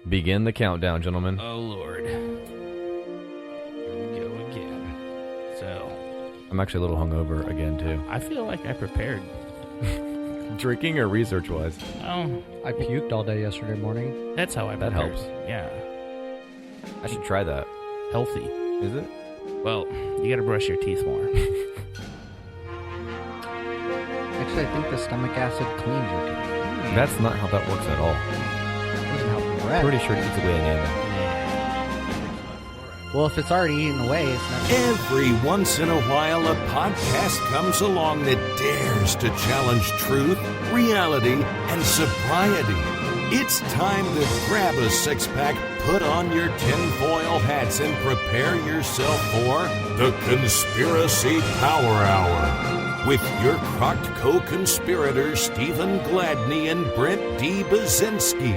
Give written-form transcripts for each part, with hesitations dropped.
Begin the countdown, gentlemen. Oh, Lord. Here we go again. So. I'm actually a little hungover again, too. I feel like I prepared. Drinking or research-wise? Oh. I puked all day yesterday morning. That's how I That prepared. helps. Yeah. I should try that. Healthy. Is it? Well, you gotta brush your teeth more. Actually, I think the stomach acid cleans your teeth. That's not how that works at all. Doesn't help the breath. Pretty sure it eats away enamel. Well, if it's already eaten away, it's not... Every once in a while, a podcast comes along that dares to challenge truth, reality, and sobriety. It's time to grab a six-pack, put on your tinfoil hats, and prepare yourself for the Conspiracy Power Hour with your crocked co-conspirators Stephen Gladney and Brent D. Bazinski.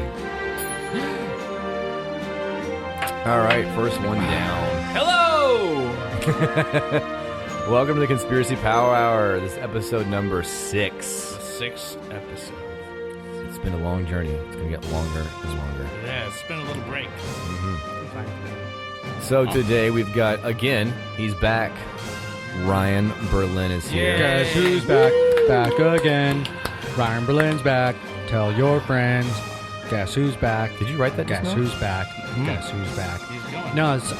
All right, first one down. Hello! Welcome to the Conspiracy Power Hour. This is episode number 6. The 6th episode. It's been a long journey. It's going to get longer and longer. Yeah, it's been a little break. So today we've got, again, he's back. Ryan Berlin is here. Guess who's back? Back again. Ryan Berlin's back. Tell your friends. Guess who's back? Did you write that just Guess now? who's back? Guess who's back? He's going. No, it's,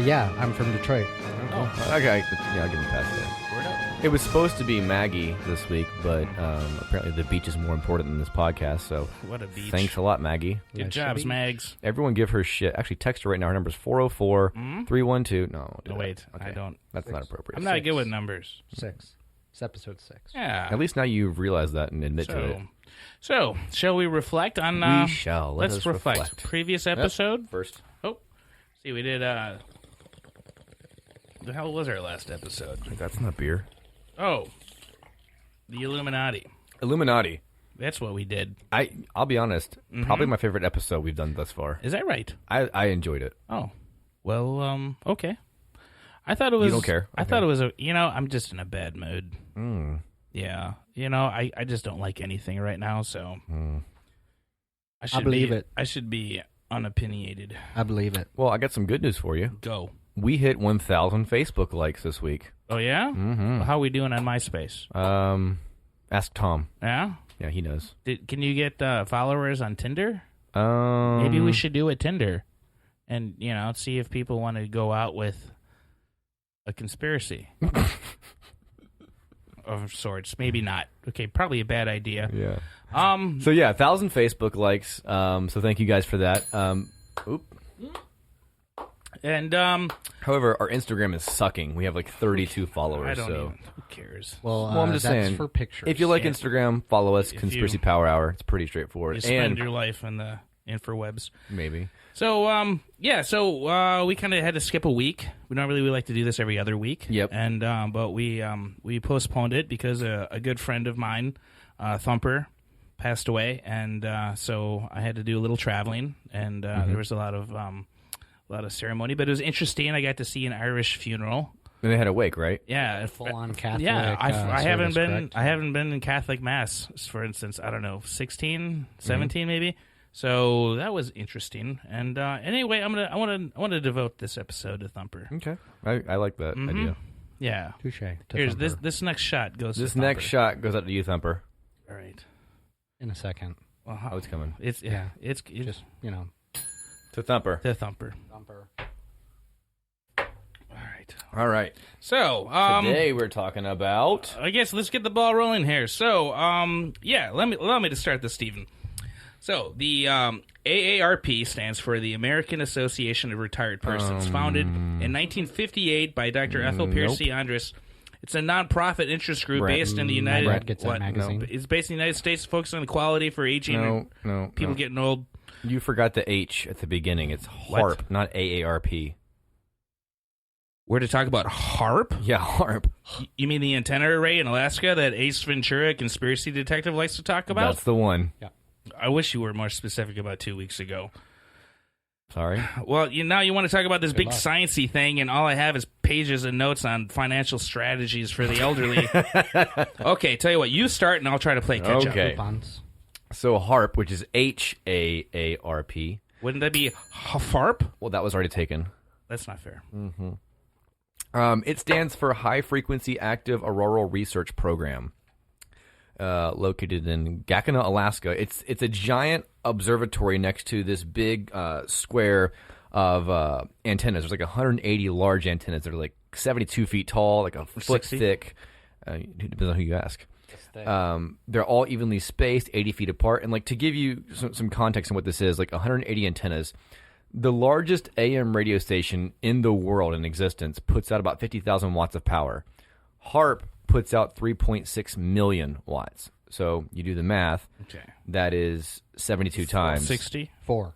yeah, I'm from Detroit. Oh, okay. Yeah, I'll give him a pass there. Word up. It was supposed to be Maggie this week, but apparently the beach is more important than this podcast, so What a beach. thanks a lot, Maggie. Good Nice jobs, to be. Mags. Everyone give her shit. Actually, text her right now. Her number's 404-312. No, do No, that. wait. Okay. I don't. That's not appropriate. I'm not good with numbers. 6. It's episode 6. Yeah. At least now you've realized that and admit to it. So, shall we reflect on... We shall. Let Let's us reflect. Previous episode? First. Oh. See, we did, the hell was our last episode? That's not beer. Oh. The Illuminati. Illuminati. That's what we did. I'll be honest. Probably my favorite episode we've done thus far. Is that right? I enjoyed it. Oh. Well, okay. I thought it was... You don't care? I thought it was a... I'm just in a bad mood. Mm. Yeah. I just don't like anything right now, so... I believe it. I should be unopinionated. I believe it. Well, I got some good news for you. Go. We hit 1,000 Facebook likes this week. Oh, yeah? Mm-hmm. How are we doing on MySpace? Ask Tom. Yeah? Yeah, he knows. Can you get followers on Tinder? Maybe Maybe we should do a Tinder and, see if people want to go out with a conspiracy of sorts. Maybe not. Okay, probably a bad idea. Yeah. So yeah, 1,000 Facebook likes. So thank you guys for that. Oop. And However, our Instagram is sucking. We have like 32 followers. I don't so. even. Who cares? Well, I'm just that's saying. for pictures. If you like Yeah. Instagram, follow us. If Conspiracy you- Power Hour. It's pretty straightforward. You spend And your life in the interwebs. maybe. So, we kind of had to skip a week. We like to do this every other week. Yep. And, but we postponed it because a good friend of mine, Thumper, passed away. And, so I had to do a little traveling and, there was a lot of ceremony, but it was interesting. I got to see an Irish funeral. And they had a wake, right? Yeah. Full-on Catholic Yeah. I haven't service, been, correct? I haven't been in Catholic Mass, for instance, I don't know, 16, 17 maybe. So that was interesting, and anyway, I want to devote this episode to Thumper. Okay. I like that idea. Yeah. Touche. Here's this next shot goes. This to Thumper. next shot goes out to you, Thumper. All right. In a second. Well, Oh, it's coming. it's Just, To Thumper. the Thumper. Thumper. All right. All right. So Today we're talking about... I guess let's get the ball rolling here. So allow me to start this, Stephen. So, the AARP stands for the American Association of Retired Persons, founded in 1958 by Dr. Ethel Piercy Andrus. It's a nonprofit interest group Brent. based in the Brent United gets that what? magazine. No, it's based in the United States, focused on equality for aging and people getting old. You forgot the H at the beginning. It's HAARP, not AARP. We're to talk about HAARP? Yeah, HAARP. You mean the antenna array in Alaska that Ace Ventura, conspiracy detective, likes to talk about? That's the one. Yeah. I wish you were more specific about 2 weeks ago. Sorry. Well, now you want to talk about this big luck. sciencey thing, and all I have is pages and notes on financial strategies for the elderly. Okay, tell you what, you start, and I'll try to play catch up. Okay. Coupons. So HAARP, which is HAARP, Wouldn't that be HAARP? Well, that was already taken. That's not fair. It stands for High Frequency Active Auroral Research Program, located in Gacona, Alaska. It's a giant observatory next to this big square of antennas. There's like 180 large antennas that are like 72 feet tall, like a foot 60? thick. It depends on who you ask. They're all evenly spaced, 80 feet apart. And like to give you some context on what this is, like 180 antennas, the largest AM radio station in the world in existence puts out about 50,000 watts of power. HAARP puts out 3.6 million watts. So you do the math. Okay. That is 72 times. 60 4.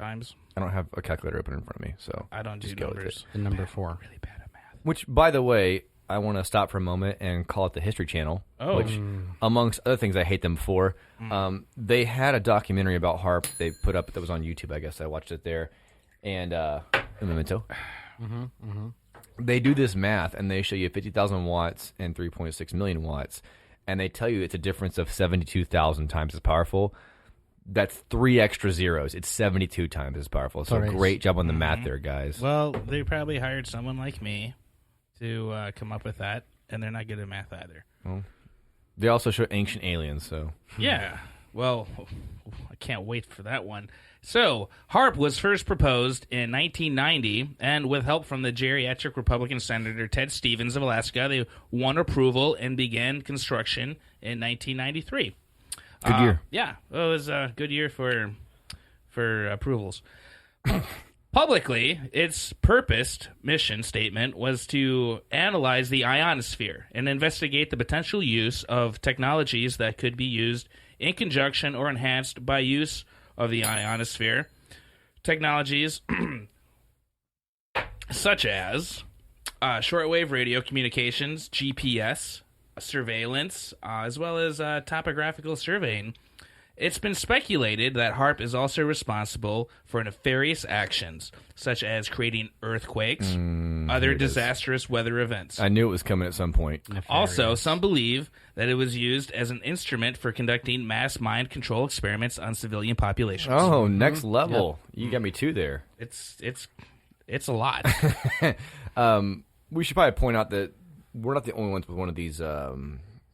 times. I don't have a calculator open in front of me, so I don't do just go with numbers. The number 4. Really bad at math. Which, by the way, I want to stop for a moment and call it the History Channel, which, amongst other things I hate them for, they had a documentary about HAARP they put up that was on YouTube, I guess. I watched it there. And, a memento. They do this math, and they show you 50,000 watts and 3.6 million watts, and they tell you it's a difference of 72,000 times as powerful. That's 3 extra zeros. It's 72 times as powerful. So great job on the math there, guys. Well, they probably hired someone like me to come up with that, and they're not good at math either. Well, they also show ancient aliens, so... Yeah. Well, I can't wait for that one. So, HAARP was first proposed in 1990, and with help from the geriatric Republican Senator Ted Stevens of Alaska, they won approval and began construction in 1993. Good year. Yeah, it was a good year for approvals. Publicly, its purposed mission statement was to analyze the ionosphere and investigate the potential use of technologies that could be used in conjunction or enhanced by use of the ionosphere. Technologies such as shortwave radio communications, GPS, surveillance, as well as topographical surveying. It's been speculated that HAARP is also responsible for nefarious actions, such as creating earthquakes, other disastrous weather events. I knew it was coming at some point. Also, some believe that it was used as an instrument for conducting mass mind control experiments on civilian populations. Oh, next level. Yep. You got me two there. It's a lot. We should probably point out that we're not the only ones with one of these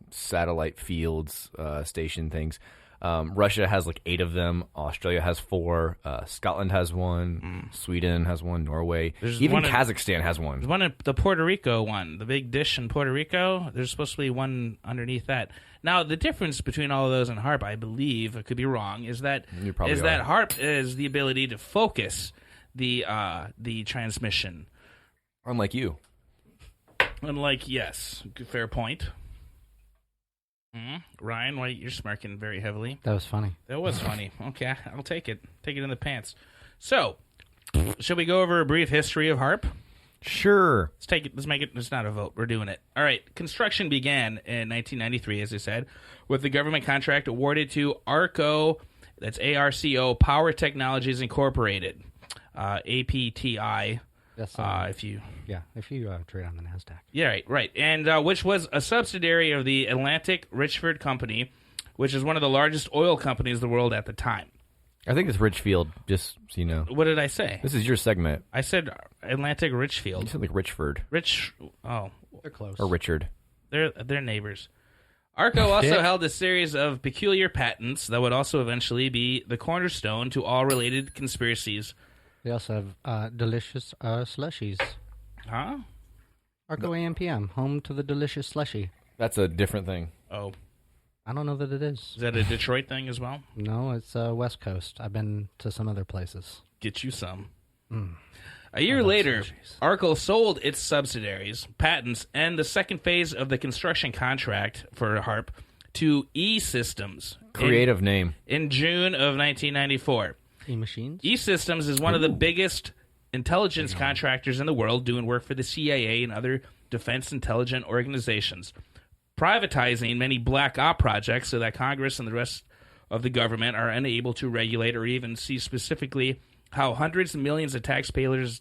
satellite fields station things. Russia has like 8 of them. Australia has 4. Scotland has 1. Sweden has 1. Norway. Even Kazakhstan has 1. There's one in the Puerto Rico one. The big dish in Puerto Rico. There's supposed to be one underneath that. Now, the difference between all of those and HAARP, I believe, I could be wrong, is that HAARP is the ability to focus the transmission. Unlike you. Yes, fair point. Ryan, why you're smirking very heavily? That was funny. That was funny. Okay, I'll take it. Take it in the pants. So, should we go over a brief history of HAARP? Sure. Let's take it. Let's make it. It's not a vote. We're doing it. All right. Construction began in 1993, as I said, with the government contract awarded to ARCO. That's ARCO Power Technologies Incorporated, APTI. That's if you trade on the NASDAQ. Yeah, right. And which was a subsidiary of the Atlantic Richfield Company, which is one of the largest oil companies in the world at the time. I think it's Richfield, just so you know. What did I say? This is your segment. I said Atlantic Richfield. You said like Richford. They're close. Or Richard. They're neighbors. ARCO also held a series of peculiar patents that would also eventually be the cornerstone to all related conspiracies. They also have delicious slushies. Huh? ARCO AMPM, home to the delicious slushie. That's a different thing. Oh. I don't know that it is. Is that a Detroit thing as well? No, it's West Coast. I've been to some other places. Get you some. A year later, ARCO sold its subsidiaries, patents, and the second phase of the construction contract for HAARP to E-Systems. Creative name. In June of 1994. E-Machines? E-Systems is one of the biggest intelligence contractors in the world, doing work for the CIA and other defense intelligence organizations, privatizing many black op projects so that Congress and the rest of the government are unable to regulate or even see specifically how hundreds of millions of taxpayers'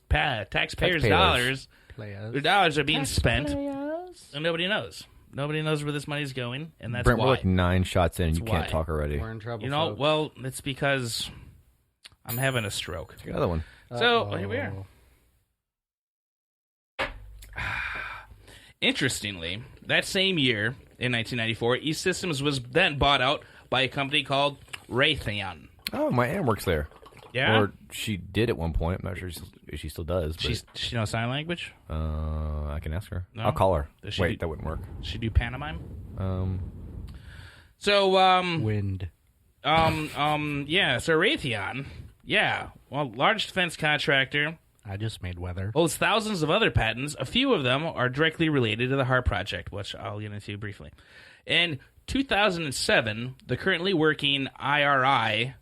dollars are being spent, and nobody knows. Nobody knows where this money's going, and that's Brent, why. we're like 9 shots in, and you That's can't why. talk already. We're in trouble. You know, folks. well, it's because I'm having a stroke. Take another one. So here we are. Interestingly, that same year, in 1994, E-Systems was then bought out by a company called Raytheon. Oh, my aunt works there. Yeah? Or she did at one point. I'm not sure if she still does. But, She knows sign language? I can ask her. No? I'll call her. Does she Wait, do- that wouldn't work. She do pantomime? So, Wind. yeah, so Raytheon, large defense contractor, I just made weather. holds thousands of other patents. A few of them are directly related to the HAARP project, which I'll get into briefly. In 2007, the currently working IRI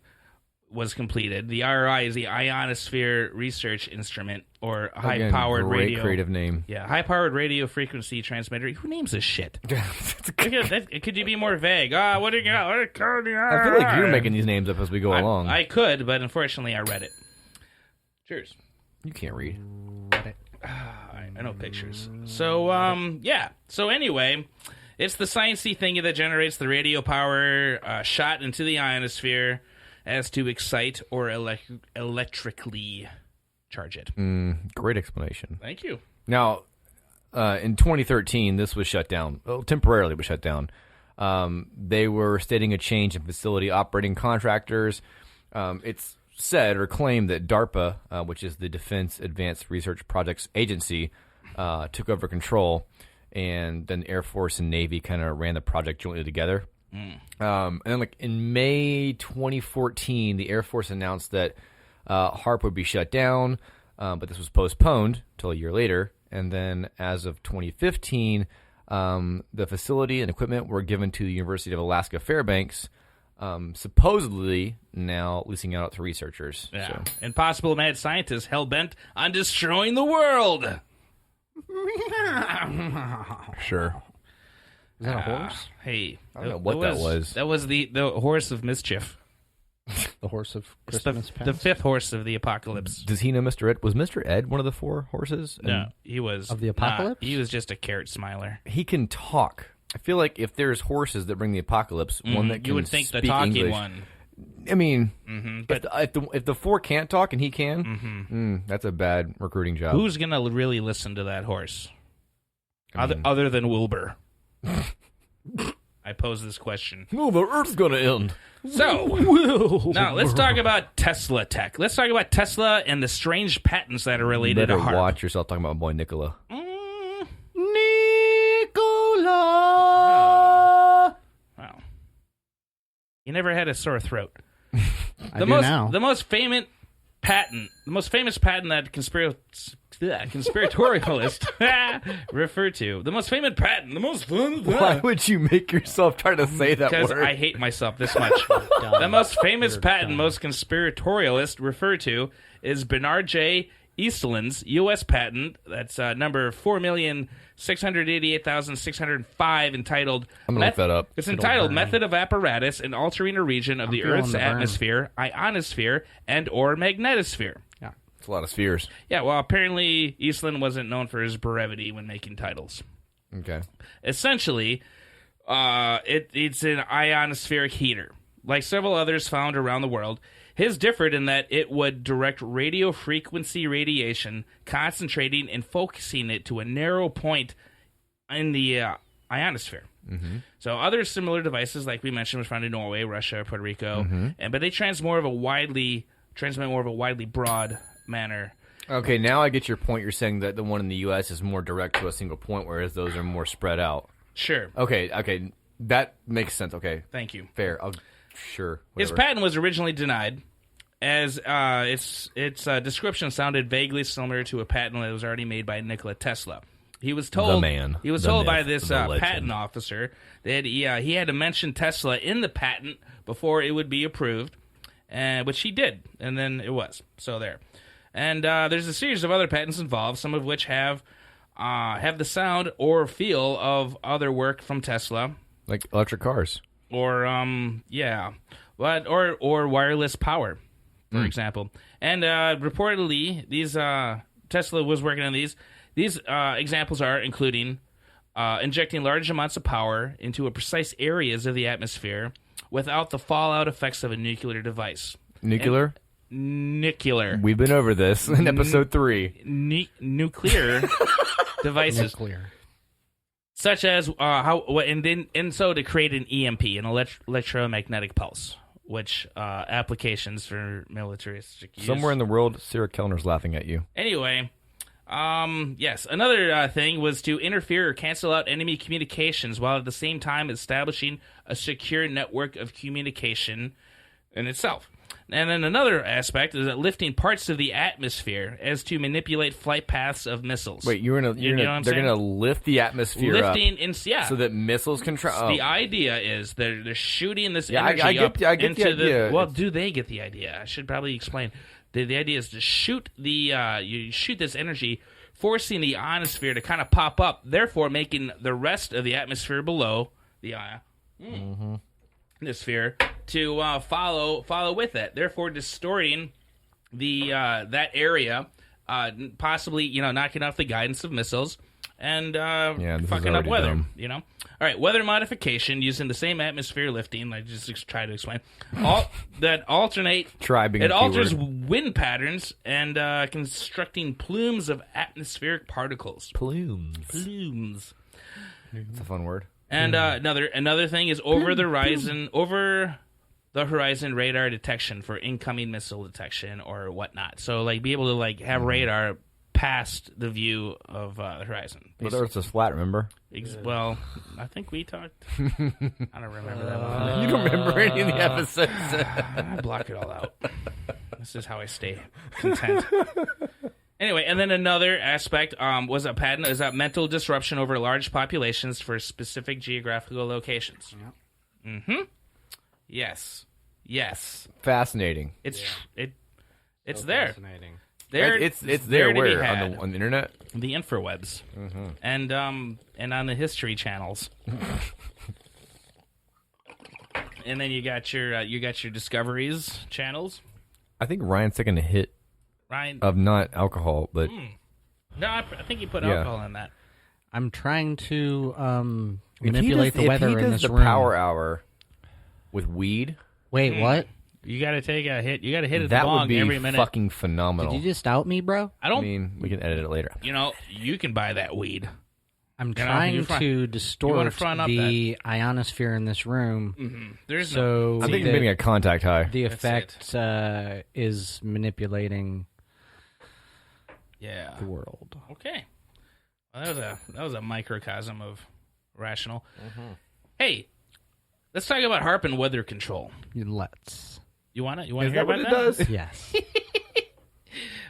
was completed. The IRI is the Ionosphere Research Instrument, or Again, high-powered great radio. creative name. Yeah, high-powered radio frequency transmitter. Who names this shit? Could you be more vague? What do you got? I feel like you're making these names up as we go along. I could, but unfortunately, I read it. Cheers. You can't read. I know pictures. So, So anyway, it's the sciencey thing that generates the radio power shot into the ionosphere as to excite or electrically charge it. Great explanation. Thank you. Now, in 2013, this was shut down. Well, temporarily, it was shut down. They were stating a change in facility operating contractors. It's said or claimed that DARPA, which is the Defense Advanced Research Projects Agency, took over control, and then Air Force and Navy kind of ran the project jointly together. And then, like in May 2014, the Air Force announced that HAARP would be shut down, but this was postponed until a year later. And then, as of 2015, the facility and equipment were given to the University of Alaska Fairbanks, supposedly now leasing out to researchers. Yeah. So. And possible mad scientists hell-bent on destroying the world. Sure. Is that a horse? Hey. I don't know what that was. That was the horse of mischief. The horse of It's Christmas the past? fifth horse of the apocalypse. Does he know Mr. Ed? Was Mr. Ed one of the 4 horses? No, he was Of the apocalypse? He was just a carrot smiler. He can talk. I feel like if there's horses that bring the apocalypse, one that can You would think the speak talking English, one. I mean, But if the 4 can't talk and he can, that's a bad recruiting job. who's gonna really listen to that horse? I mean- Other than Wilbur. I pose this question. No, the Earth's gonna end. So, now let's talk about Tesla tech. Let's talk about Tesla and the strange patents that are You related better to HAARP. watch yourself talking about my boy Nicola. Nicola! Wow. You never had a sore throat. I do now. The most famous patent that conspiratorialists refer to. The most famous patent. Why would you make yourself try to say that Because word? I hate myself this much. The most famous patent most conspiratorialists refer to is Bernard J. Eastlands U.S. patent. That's number 4,688,605, entitled. I'm gonna look that up. It's entitled "Method of Apparatus in Altering a Region of the feeling Earth's the burn. Atmosphere, Ionosphere, and/or Magnetosphere." Yeah. It's a lot of spheres. Yeah, well, apparently Eastland wasn't known for his brevity when making titles. Okay. Essentially, it's an ionospheric heater. Like several others found around the world, his differed in that it would direct radio frequency radiation, concentrating and focusing it to a narrow point in the ionosphere. So other similar devices, like we mentioned, was found in Norway, Russia, Puerto Rico, but they transmit more of a widely broad manner. Okay, now I get your point. You're saying that the one in the U.S. is more direct to a single point, whereas those are more spread out. Sure. Okay, that makes sense. Okay, Thank you. fair. Sure. His Whatever. patent was originally denied, as its description sounded vaguely similar to a patent that was already made by Nikola Tesla. He was told The man, He was the told by myth, this the legend. patent officer that he had to mention Tesla in the patent before it would be approved, which he did, and then it was. So there. And there's a series of other patents involved, some of which have the sound or feel of other work from Tesla. Like electric cars. Or or wireless power, for example. And reportedly, these Tesla was working on these. These examples are including injecting large amounts of power into precise areas of the atmosphere without the fallout effects of a nuclear device. Nuclear? Nuclear. We've been over this in episode 3. Nuclear devices. Nuclear. Such as so to create an EMP, an electromagnetic pulse, which applications for militaristic use. Somewhere in the world, Sarah Kellner's laughing at you. Anyway, yes, another thing was to interfere or cancel out enemy communications while at the same time establishing a secure network of communication in itself. And then another aspect is that lifting parts of the atmosphere as to manipulate flight paths of missiles. Wait, they're going to lift the atmosphere up so that missiles can The idea is they're shooting this energy I get into the idea. Well, do they get the idea? I should probably explain. The idea is to shoot you shoot this energy, forcing the ionosphere to kind of pop up, therefore making the rest of the atmosphere below the atmosphere to follow with it, therefore distorting the that area, possibly knocking off the guidance of missiles and fucking up weather. Dumb. All right, weather modification using the same atmosphere lifting. I just try to explain. That alternate. It alters wind patterns and constructing plumes of atmospheric particles. Plumes. It's a fun word. And another thing is over the horizon radar detection for incoming missile detection or whatnot. So be able to have radar past the view of the horizon. But the Earth is flat, remember? Well, I think we talked. I don't remember that one. You don't remember any of the episodes. I block it all out. This is how I stay content. Anyway, and then another aspect was a mental disruption over large populations for specific geographical locations. Yep. Mm-hmm. Yes. Fascinating. It's there. Fascinating. It's there where on the internet, the infrawebs, and on the history channels. And then you got your discoveries channels. I think Ryan's taking a hit. Of not alcohol, but no, I think you put alcohol in that. I'm trying to manipulate the weather in this room. Power hour with weed. Wait, what? You got to take a hit. You got to hit the bong every minute. That would be fucking phenomenal. Did you just out me, bro? I mean, we can edit it later. You can buy that weed. I'm trying to distort the ionosphere in this room. Mm-hmm. I think you're getting a contact high. The effect is manipulating. Yeah. The world. Okay. Well, that was a microcosm of rational. Mm-hmm. Hey, let's talk about HAARP and weather control. Let's. You want to hear about that? Does? Yes.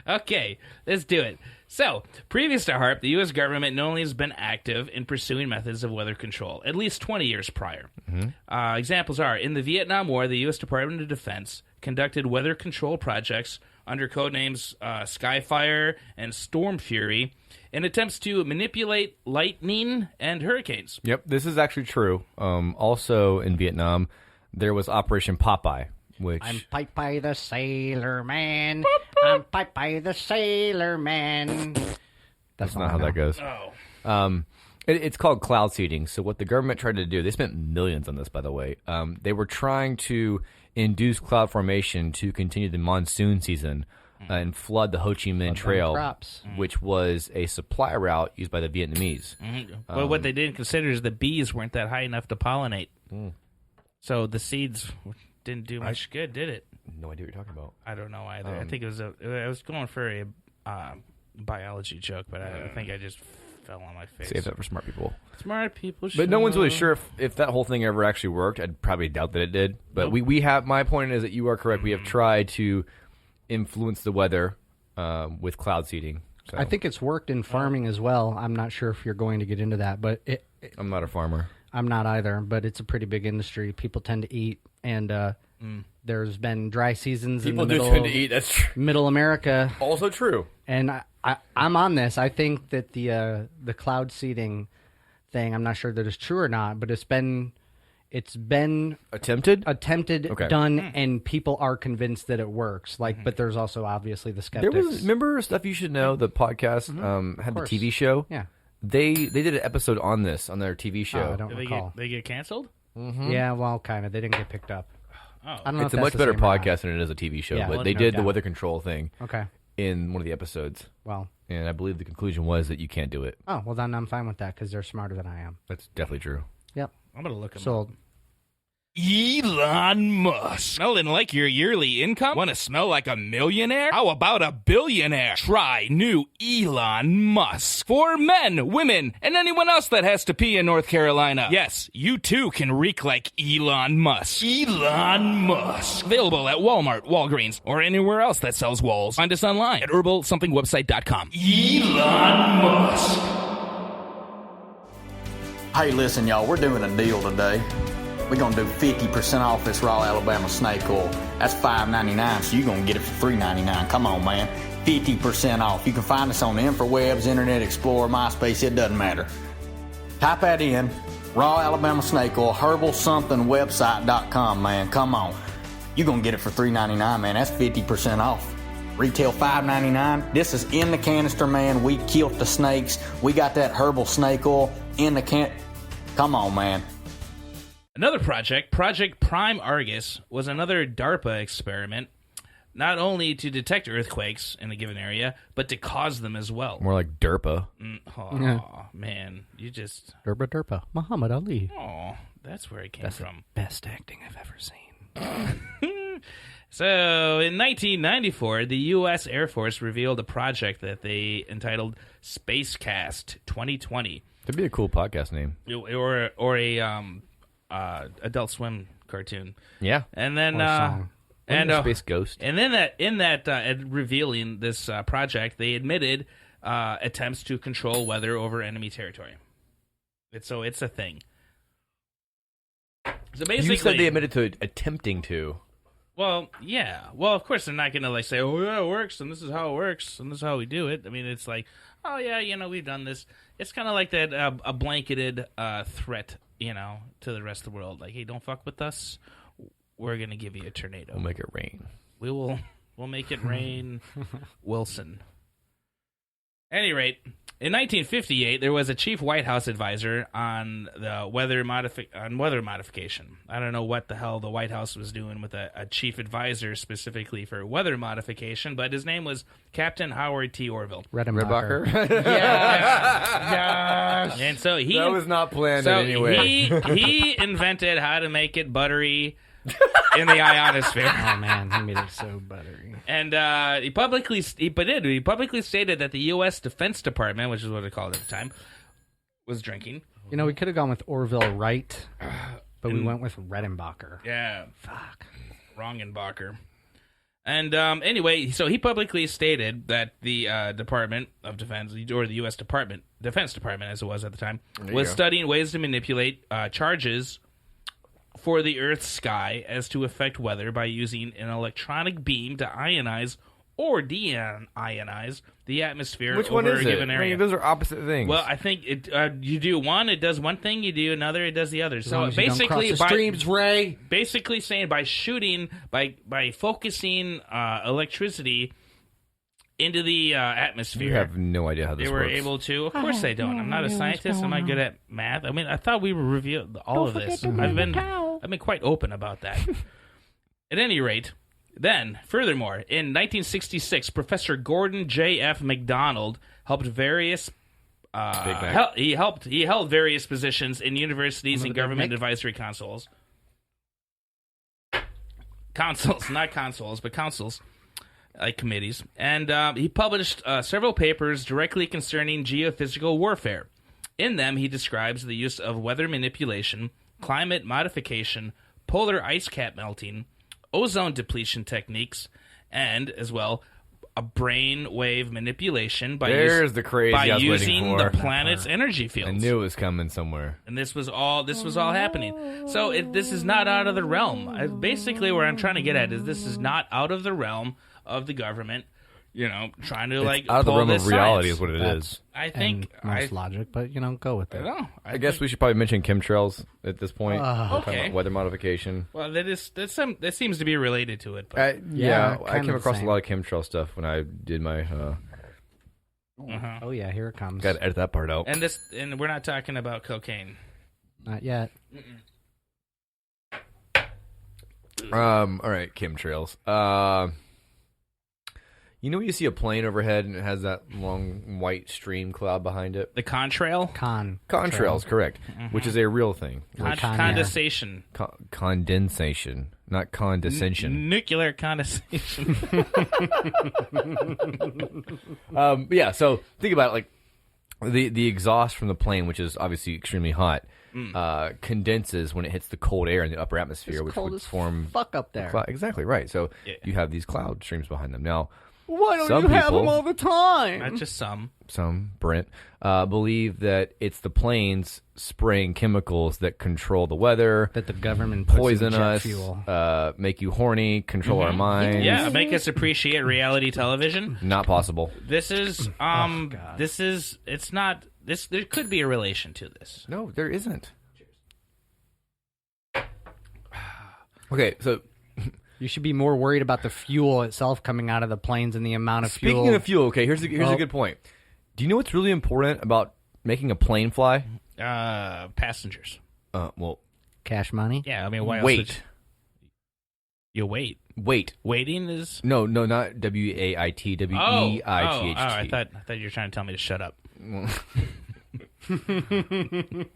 Okay, let's do it. So, previous to HAARP, the U.S. government not only has been active in pursuing methods of weather control, at least 20 years prior. Mm-hmm. Examples are, in the Vietnam War, the U.S. Department of Defense conducted weather control projects under codenames Skyfire and Storm Fury in attempts to manipulate lightning and hurricanes. Yep, this is actually true. Also in Vietnam, there was Operation Popeye. I'm Popeye the Sailor Man. I'm Popeye the Sailor Man. That's not how that goes. Oh. It's called cloud seeding. So what the government tried to do, they spent millions on this, by the way. They were trying to induce cloud formation to continue the monsoon season and flood the Ho Chi Minh Trail, which was a supply route used by the Vietnamese. But what they didn't consider is the bees weren't that high enough to pollinate. So the seeds didn't do much good, did it? No idea what you're talking about. I don't know either. I think I was going for a biology joke, but I think I just fell on my face. Save that for smart people. Smart people should. But no one's really sure if that whole thing ever actually worked. I'd probably doubt that it did. But we have, my point is that you are correct. We have tried to influence the weather with cloud seeding. So. I think it's worked in farming as well. I'm not sure if you're going to get into that, but I'm not a farmer. I'm not either, but it's a pretty big industry. People tend to eat, and there's been dry seasons People in the do tend to eat. That's true. Middle America. Also true. And I'm on this. I think that the cloud seeding thing, I'm not sure that it's true or not, but it's been attempted, okay. Done, and people are convinced that it works. But there's also obviously the skeptics. Remember Stuff You Should Know, the podcast had the TV show? Yeah. They did an episode on this on their TV show. I don't recall. They get canceled? Mm-hmm. Yeah, well, kind of. They didn't get picked up. Oh. I don't know It's if a that's much the better same or not. podcast than it is a TV show, Yeah, but well, they no did the doubt. weather control thing Okay. in one of the episodes. Well. And I believe the conclusion was that you can't do it. Oh, well, then I'm fine with that because they're smarter than I am. That's definitely true. Yep. I'm going to look him up. Sold. Elon Musk. Smelling like your yearly income? Want to smell like a millionaire? How about a billionaire? Try new Elon Musk. For men, women, and anyone else that has to pee in North Carolina. Yes, you too can reek like Elon Musk. Elon Musk. Available at Walmart, Walgreens, or anywhere else that sells walls. Find us online at herbalsomethingwebsite.com. Elon Musk. Hey, listen, y'all, we're doing a deal today. We're going to do 50% off this raw Alabama snake oil. That's $5.99, so you're going to get it for $3.99. Come on, man. 50% off. You can find us on the Infrawebs, Internet Explorer, MySpace, it doesn't matter. Type that in, raw Alabama snake oil, herbalsomethingwebsite.com, man. Come on. You're going to get it for $3.99, man. That's 50% off. Retail $5.99. This is in the canister, man. We killed the snakes. We got that herbal snake oil in the can. Come on, man. Another project, Project Prime Argus, was another DARPA experiment, not only to detect earthquakes in a given area, but to cause them as well. More like Derpa. Man, you just... Derpa Derpa. Muhammad Ali. Oh, that's where it came from. Best acting I've ever seen. So, in 1994, the U.S. Air Force revealed a project that they entitled Spacecast 2020. That'd be a cool podcast name. Or a Adult Swim cartoon. Yeah. And then... Or song. And Space Ghost. And then revealing this project, they admitted attempts to control weather over enemy territory. It's a thing. So basically, You said they admitted to attempting to. Well, yeah. Well, of course they're not going to say, "Oh yeah, it works," and this is how it works, and this is how we do it. I mean, it's like, "Oh yeah, we've done this." It's kind of like that a blanketed threat, to the rest of the world. Like, hey, don't fuck with us. We're gonna give you a tornado. We'll make it rain. We'll make it rain, Wilson. At any rate, in 1958, there was a chief White House advisor on the weather modification. I don't know what the hell the White House was doing with a chief advisor specifically for weather modification, but his name was Captain Howard T. Orville. Redenbacher. Yes. And so that was not planned in any way. He invented how to make it buttery in the ionosphere. Oh man, he made it so buttery. And he publicly stated that the U.S. Defense Department, which is what they called it at the time, was drinking. We could have gone with Orville Wright, but we went with Redenbacher. Yeah, fuck, Rongenbacher. And anyway, so he publicly stated that the Department of Defense, or the U.S. Defense Department, as it was at the time, was studying ways to manipulate charges for the Earth's sky as to affect weather by using an electronic beam to ionize or de-ionize the atmosphere Which over one is a given it? area. I mean, those are opposite things. Well, I think you do one, it does one thing. You do another, it does the other. As So long as you don't basically, cross the streams, Ray. basically saying by shooting, by focusing electricity into the atmosphere. you have no idea how this They were works. able to. Of course, they don't. I'm not a scientist. I'm not good at math. I mean, I thought we were revealed all of this. I've been quite open about that. At any rate, then, furthermore, in 1966, Professor Gordon J.F. McDonald helped various. He held various positions in universities and government advisory councils. Not consoles, but councils. Like committees, and he published several papers directly concerning geophysical warfare. In them, he describes the use of weather manipulation, climate modification, polar ice cap melting, ozone depletion techniques, and, as well, a brainwave manipulation by There's the crazy I was using waiting for. the planet's energy fields. I knew it was coming somewhere. And this was all happening. So this is not out of the realm. Basically, where I'm trying to get at is this is not out of the realm of the government, trying to It's out of the pull realm this of reality science. is what it is. I think most logic, but go with it. I guess we should probably mention chemtrails at this point. Okay. Weather modification. Well, that seems to be related to it. But I Yeah, came kind of the across a same. lot of chemtrail stuff when I did my Oh yeah, here it comes. Got to edit that part out. And we're not talking about cocaine. Not yet. All right, chemtrails. You know when you see a plane overhead and it has that long white stream cloud behind it? The contrail? Contrails, correct. Which is a real thing. Condensation. Condensation, not condescension. Nuclear condensation. Yeah, so think about it, like the exhaust from the plane, which is obviously extremely hot, condenses when it hits the cold air in the upper atmosphere, which would form fuck up there. Exactly right. So you have these cloud streams behind them. Now, why don't you have them all the time? Not just some. Some, Brent, believe that it's the planes spraying chemicals that control the weather, that the government puts poison in jet us, fuel. make you horny, control our minds. Yeah, make us appreciate reality television. Not possible. This is it's not this. There could be a relation to this. No, there isn't. Okay, so You should be more worried about the fuel itself coming out of the planes and the amount of fuel. Speaking of fuel, okay, here's a good point. Do you know what's really important about making a plane fly? Passengers. Well, cash money. Yeah, I mean, why wait. else you wait? Waiting is no, not W-A-I-T, W-E-I-G-H-T. I thought you were trying to tell me to shut up. It's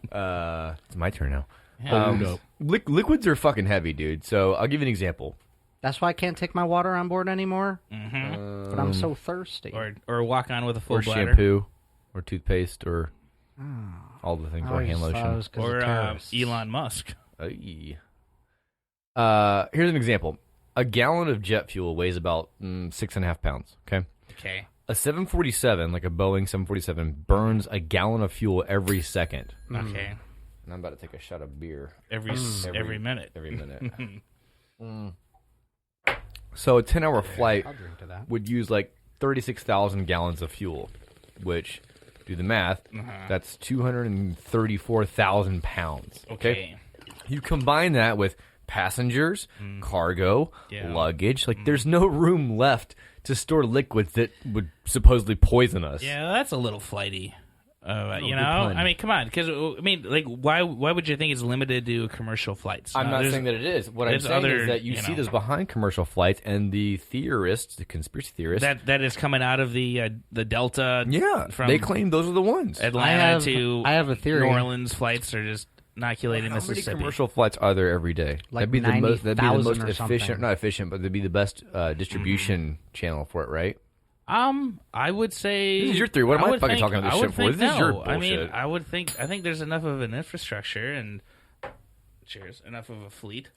my turn now. Yeah. Liquids are fucking heavy, dude. So I'll give you an example. That's why I can't take my water on board anymore. But I'm so thirsty. Or walk on with a full Or bladder. shampoo, or toothpaste, or all the things, or hand lotion. Or Elon Musk. Here's an example. A gallon of jet fuel weighs about 6.5 pounds. Okay. A 747, like a Boeing 747, burns a gallon of fuel every second. Okay. And I'm about to take a shot of beer. Every minute. Every minute. So a 10-hour flight would use like 36,000 gallons of fuel, which, do the math, that's 234,000 pounds. Okay. You combine that with passengers, cargo, luggage. Like, there's no room left to store liquids that would supposedly poison us. Yeah, that's a little flighty. You know, I mean, come on, because like, why would you think it's limited to commercial flights? I'm not saying that it is. What I'm saying is that you see this behind commercial flights, and the theorists, the conspiracy theorists, that is coming out of the Delta. Yeah, from they claim those are the ones. Atlanta to I have a theory. New Orleans flights are just inoculating Mississippi. How many commercial flights are there every day? Like that'd be the most efficient, something. not efficient, but that'd be the best distribution channel for it, right? I would say this is your theory. What am I fucking talking about this shit for? This is your bullshit. I mean, I think there's enough of an infrastructure and enough of a fleet.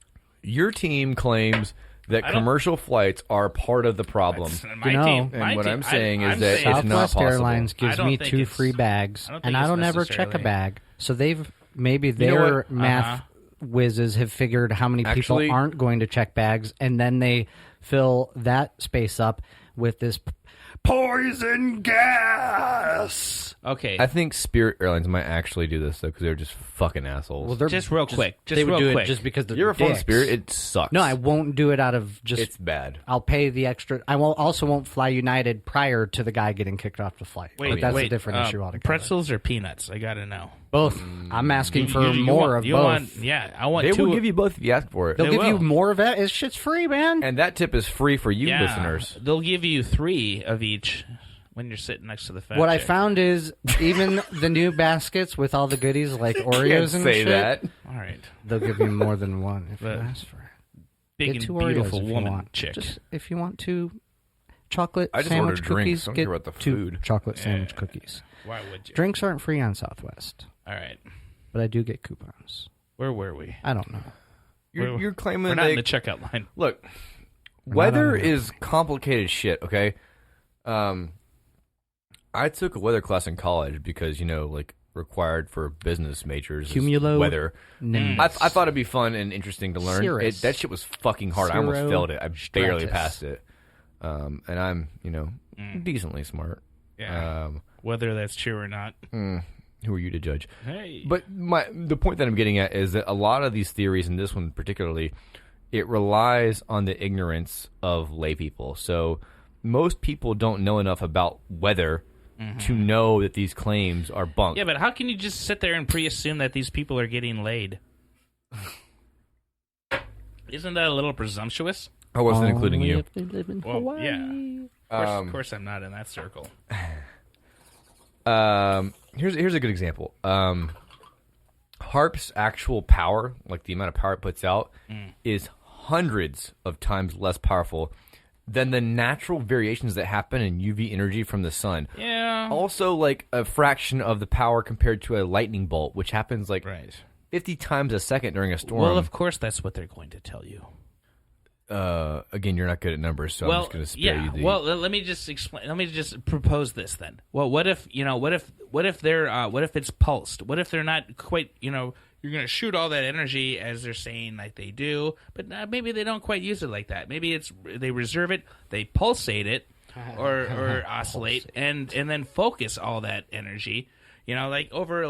Your team claims that commercial flights are part of the problem. What I'm saying is that it's Southwest not possible. Airlines gives me 2 free bags, and I don't ever check a bag. So their math whizzes have figured how many people aren't going to check bags, and then they fill that space up with this poison gas. Okay. I think Spirit Airlines might actually do this, though, because they're just fucking assholes. Well, just real quick. They would do it just because they're You're a dicks. fun Spirit. It sucks. No, I won't do it out of just... It's bad. I'll pay the extra... I also won't fly United prior to the guy getting kicked off the flight. But that's a different issue altogether. Pretzels or peanuts? I gotta know. Both. I'm asking for more of both. I want They two. will give you both if you ask for it. They'll give you more of it. It's shit's free, man. And that tip is free for you listeners. They'll give you 3 of each when you're sitting next to the fat What I chick. found is even the new baskets with all the goodies like Oreos and say shit, that. All right. they'll give you more than one if you ask for it. Big Get and 2 beautiful Oreos if you woman want. chick. Just if you want 2 chocolate I just sandwich ordered drinks. cookies, I don't get care about the 2 food. chocolate sandwich cookies. Why would you? Drinks aren't free on Southwest, All right. but I do get coupons. Where were we? I don't know. You're claiming We're not in the checkout line. Look, weather is complicated shit, okay? I took a weather class in college because, required for business majors is Cumulo weather. nimbus. I thought it'd be fun and interesting to learn. Cirrus. That shit was fucking hard. I almost Cirro failed it. I barely stratus. passed it. And I'm, decently smart. Yeah. Whether that's true or not. Who are you to judge? Hey. But the point that I'm getting at is that a lot of these theories, and this one particularly, it relies on the ignorance of lay people. So most people don't know enough about weather to know that these claims are bunk. Yeah, but how can you just sit there and pre-assume that these people are getting laid? Isn't that a little presumptuous? I wasn't including you. If they live in Well, Hawaii. yeah. Of course I'm not in that circle. Here's a good example. Harp's actual power, like the amount of power it puts out, is hundreds of times less powerful than the natural variations that happen in UV energy from the sun. Yeah. Also, like a fraction of the power compared to a lightning bolt, which happens like 50 times a second during a storm. Well, of course, that's what they're going to tell you. Again, you're not good at numbers, so I'm just going to spare you the... Well, let me just explain. Let me just propose this then. Well, what if it's pulsed? What if they're not quite, you're going to shoot all that energy as they're saying like they do, but maybe they don't quite use it like that. Maybe they reserve it, they pulsate it or oscillate and then focus all that energy, like over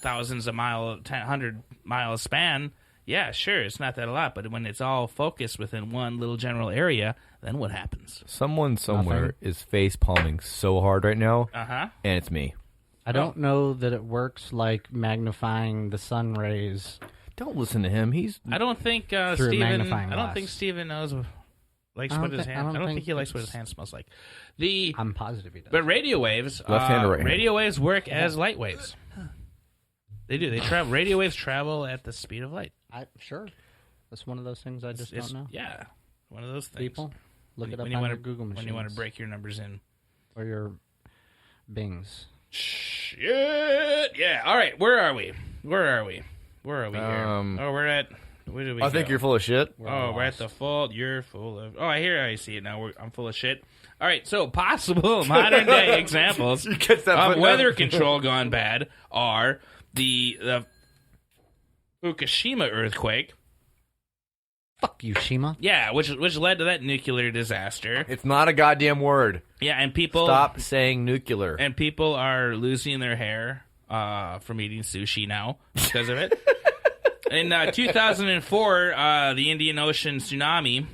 thousands of miles, 100 mile span. Yeah, sure, it's not that a lot, but when it's all focused within one little general area, then what happens? Someone somewhere is face palming so hard right now, and it's me. I don't know that it works like magnifying the sun rays. Don't listen to him. I don't think Steven. I don't think Steven knows. Likes what his hand. I don't think he likes what his hand smells like. I'm positive he does. But radio waves, left hand or right hand? Radio waves work as light waves. They do. They travel. Radio waves travel at the speed of light. Sure. That's one of those things I just don't know. Yeah, one of those things. People, look it up on your Google machines. When you want to break your numbers in. Or your Bings. Shit. Yeah. All right. Where are we here? Oh, we're at... Where did we go? think you're full of shit. We're at the fault. You're full of... Oh, I see it now. I'm full of shit. All right, so possible modern-day examples of weather control gone bad are the Fukushima earthquake. Fuck you, Shima. Yeah, which led to that nuclear disaster. It's not a goddamn word. Yeah, and people... Stop saying nuclear. And people are losing their hair from eating sushi now because of it. In 2004, the Indian Ocean tsunami,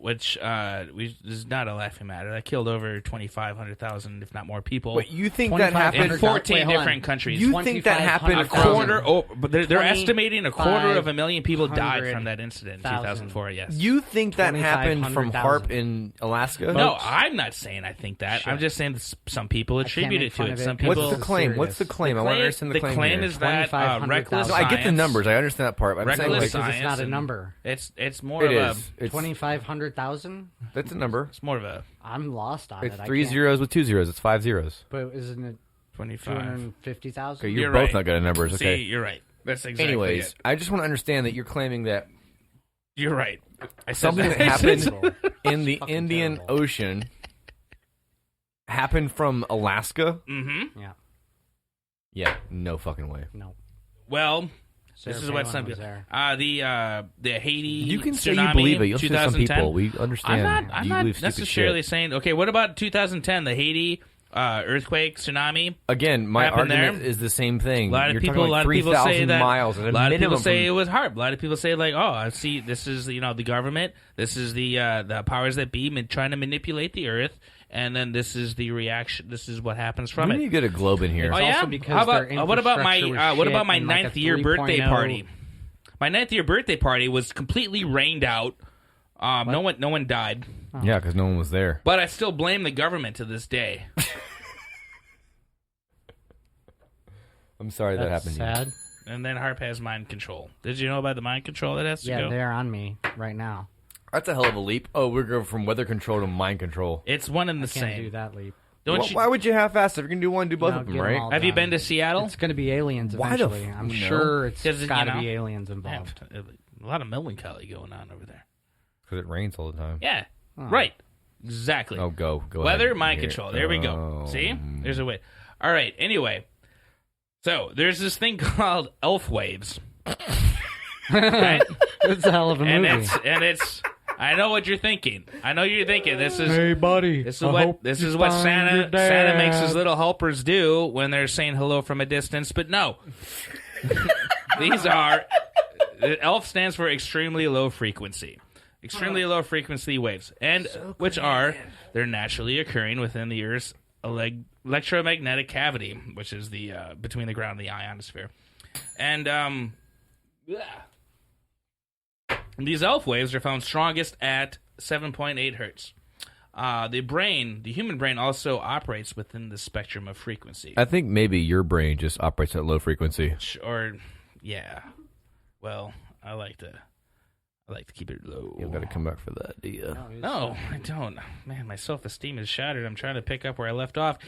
which is not a laughing matter, that killed over 2,500,000, if not more people. But you think that happened in 14 different countries? You think that happened a quarter? But they're estimating 250,000 people died from that incident in 2004. Yes. You think that happened from Harp in Alaska? No, I'm not saying I think that. Shit. I'm just saying that some people attribute it to it. Some people. What's the claim? What's the claim? I want to understand the claim. The claim is that reckless. No, I get the numbers. I understand that part. I'm saying like, it's not a number. It's more of a 2,500,000. That's a number. It's more of a. I'm lost on it. It's 3 zeros with 2 zeros. It's 5 zeros. But isn't it 250,000? Okay, you're both right. Not good at numbers. Okay, see, you're right. That's exactly. Anyways, I just want to understand that you're claiming that you're right. Something that happened in the Indian Ocean happened from Alaska. Mm-hmm. Yeah. Yeah. No fucking way. No. Well. This is what some people. The Haiti. You can say tsunami, you believe it. You'll see some 2010. people. We understand. I'm not necessarily saying. Okay, what about 2010? The Haiti earthquake, tsunami. Again, my argument is the same thing. A lot of people say that. Miles, a lot of people say it was Harp. A lot of people say like, oh, I see. This is the government. This is the powers that be trying to manipulate the earth. And then this is the reaction. This is what happens from it. You get a globe in here. Oh yeah. What about my 9th year birthday party? My 9th year birthday party was completely rained out. No one died. Oh. Yeah, because no one was there. But I still blame the government to this day. I'm sorry that happened. Sad. And then Harp has mind control. Did you know about the mind control that has to go? Yeah, they're on me right now. That's a hell of a leap. Oh, we're going from weather control to mind control. It's one and the same. I can't do that leap. Why would you half-ass it? If you're going to do one, do both of them, right? Have you been to Seattle? It's going to be aliens eventually. I'm sure it's got to be aliens involved. A lot of melancholy going on over there. Because it rains all the time. Yeah, right. Exactly. Oh, go weather, ahead. mind control. There we go. See? There's a way. All right, anyway. So, there's this thing called elf waves. Right? It's a hell of a movie. And it's I know what you're thinking. This is hey buddy. This is what Santa makes his little helpers do when they're saying hello from a distance. But no, these are ELF stands for extremely low frequency, low frequency waves, and they're naturally occurring within the Earth's electromagnetic cavity, which is the between the ground and the ionosphere. And these elf waves are found strongest at 7.8 hertz. The human brain also operates within the spectrum of frequency. I think maybe your brain just operates at low frequency. Yeah. Well, I like to keep it low. You've got to come back for that, do you? No, I don't. Man, my self-esteem is shattered. I'm trying to pick up where I left off.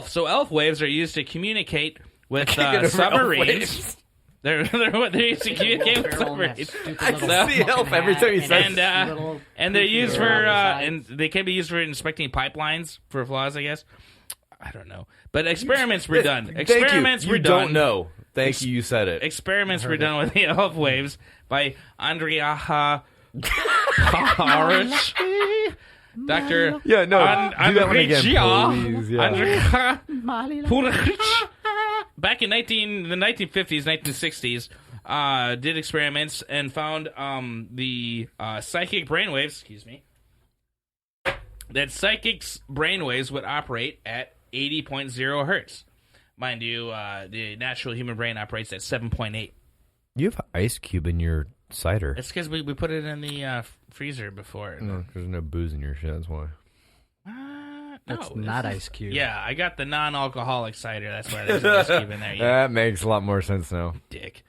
So elf waves are used to communicate with submarines. They're used to communicate with submarines. I see elf every time you say and they're used for and they can be used for inspecting pipelines for flaws, I guess. I don't know, but experiments were done. You don't know. Thank you. You said it. Experiments were done with the elf waves by Andrea Haarp, Dr. Yeah, no. Do that one again, please. Yeah. Andrea back in the 1950s, 1960s, did experiments and found the psychic brainwaves. Excuse me. That psychic brainwaves would operate at 80.0 hertz. Mind you, the natural human brain operates at 7.8. You have ice cube in your cider. It's because we put it in the freezer before. No, there's no booze in your shit. That's why. That's not ice cube. Yeah, I got the non-alcoholic cider. That's why there's ice cube in there. That makes a lot more sense now. Dick.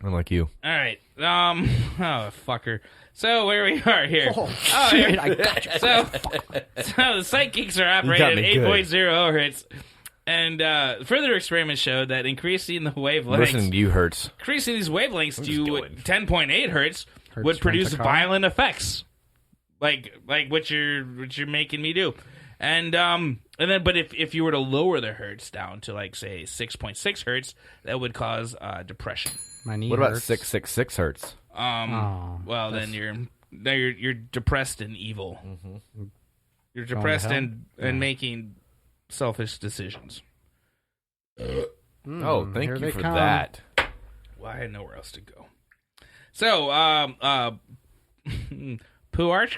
Unlike you. All right. Oh, fucker. So where we are here. Shit, I got you. So the psychics are operating at 8.0 hertz. And further experiments showed that increasing the wavelengths... Listening to you hurts. Increasing these wavelengths to 10.8 hertz would produce violent effects. Like what you're making me do. And then, but if you were to lower the hertz down to, like, say, 6.6 hertz, that would cause depression. My knee What about hurts. 666 hertz? Then you're depressed and evil. Mm-hmm. You're depressed and making selfish decisions. Thank you for that. Well, I had nowhere else to go. So, Puha Rich.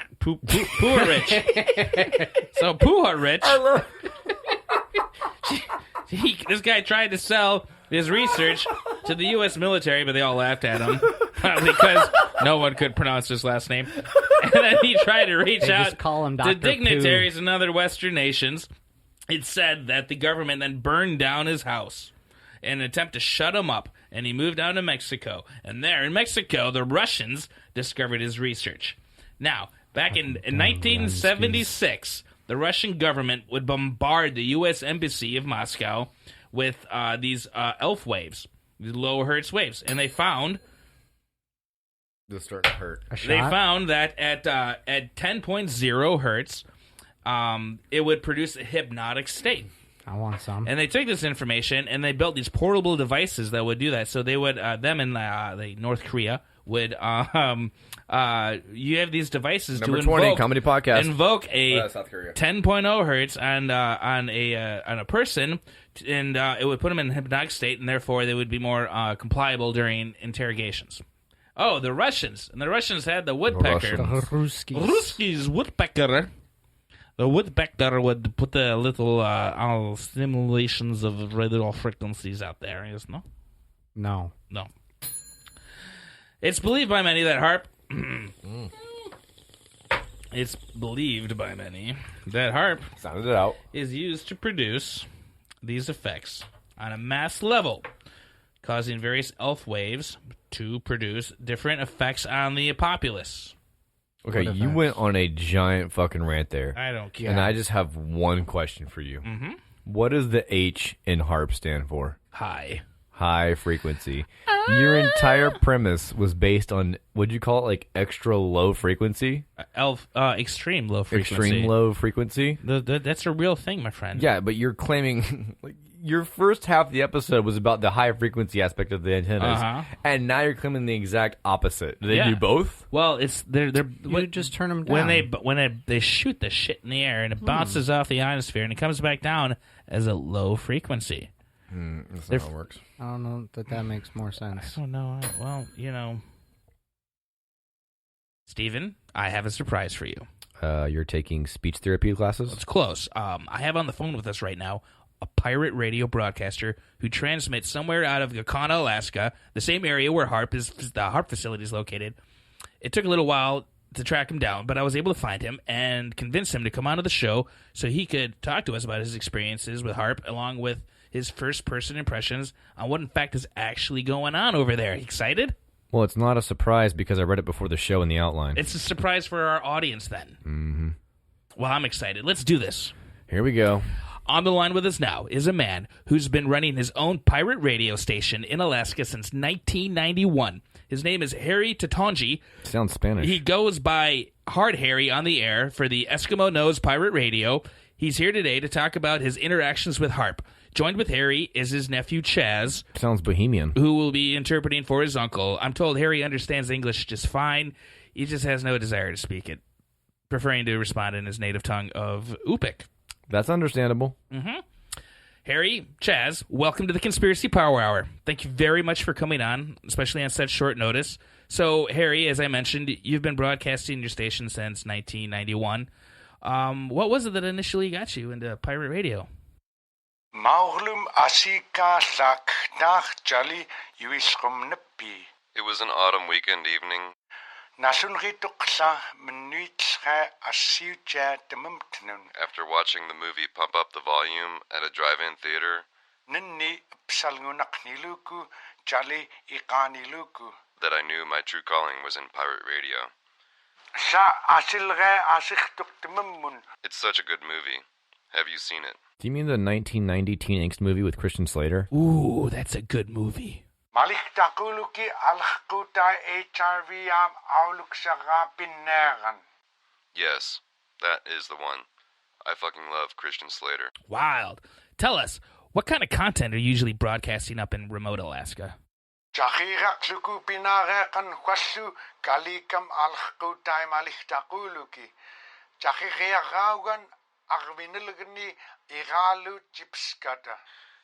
So Puha Rich. This guy tried to sell his research to the U.S. military, but they all laughed at him because no one could pronounce his last name. And then he tried to reach out to dignitaries in other Western nations. It said that the government then burned down his house in an attempt to shut him up, and he moved down to Mexico. And there in Mexico, the Russians discovered his research. Now, back in 1976, the Russian government would bombard the U.S. Embassy of Moscow with these elf waves, these low hertz waves, and they found... This starting to hurt. They found that at 10.0 hertz, it would produce a hypnotic state. I want some. And they took this information and they built these portable devices that would do that. So they would, them in the North Korea would, you have these devices Number to 20 comedy podcast. invoke a South Korea. 10.0 hertz on a person, and it would put them in a hypnotic state, and therefore they would be more compliable during interrogations. Oh, the Russians. And the Russians had the woodpecker. The Ruskies woodpecker. The woodpecker would put the little simulations of radio frequencies out there. Yes, no? No. It's believed by many that Harp... It's believed by many that Harp Sounded it out. is used to produce these effects on a mass level, causing various elf waves to produce different effects on the populace. Okay, you went on a giant fucking rant there. I don't care. And I just have one question for you. Mm-hmm. What does the H in Harp stand for? High frequency. Your entire premise was based on, what'd you call it, like extra low frequency? Extreme low frequency. Extreme low frequency? That's a real thing, my friend. Yeah, but you're claiming... like, your first half of the episode was about the high frequency aspect of the antennas, and now you're claiming the exact opposite. Do they do both? Well, it's they're you just turn them down when they shoot the shit in the air and it bounces off the ionosphere and it comes back down as a low frequency. That's not how it works. I don't know that makes more sense. I don't know. Well, Steven, I have a surprise for you. you're taking speech therapy classes? It's close. I have on the phone with us right now a pirate radio broadcaster who transmits somewhere out of Gakona, Alaska, the same area where the Harp facility is located. It took a little while to track him down, but I was able to find him and convince him to come onto the show so he could talk to us about his experiences with Harp, along with his first-person impressions on what, in fact, is actually going on over there. Excited? Well, it's not a surprise because I read it before the show in the outline. It's a surprise for our audience, then. Mm-hmm. Well, I'm excited. Let's do this. Here we go. On the line with us now is a man who's been running his own pirate radio station in Alaska since 1991. His name is Harry Tatonji. Sounds Spanish. He goes by Hard Harry on the air for the Eskimo Nose Pirate Radio. He's here today to talk about his interactions with Harp. Joined with Harry is his nephew Chaz. Sounds bohemian. Who will be interpreting for his uncle. I'm told Harry understands English just fine. He just has no desire to speak it, preferring to respond in his native tongue of Upik. That's understandable. Mm-hmm. Harry, Chaz, welcome to the Conspiracy Power Hour. Thank you very much for coming on, especially on such short notice. So, Harry, as I mentioned, you've been broadcasting your station since 1991. What was it that initially got you into pirate radio? It was an autumn weekend evening. After watching the movie Pump Up the Volume at a drive-in theater, that I knew my true calling was in pirate radio. It's such a good movie. Have you seen it? Do you mean the 1990 Teen Angst movie with Christian Slater? Ooh, that's a good movie. Yes, that is the one. I fucking love Christian Slater. Wild. Tell us, what kind of content are you usually broadcasting up in remote Alaska?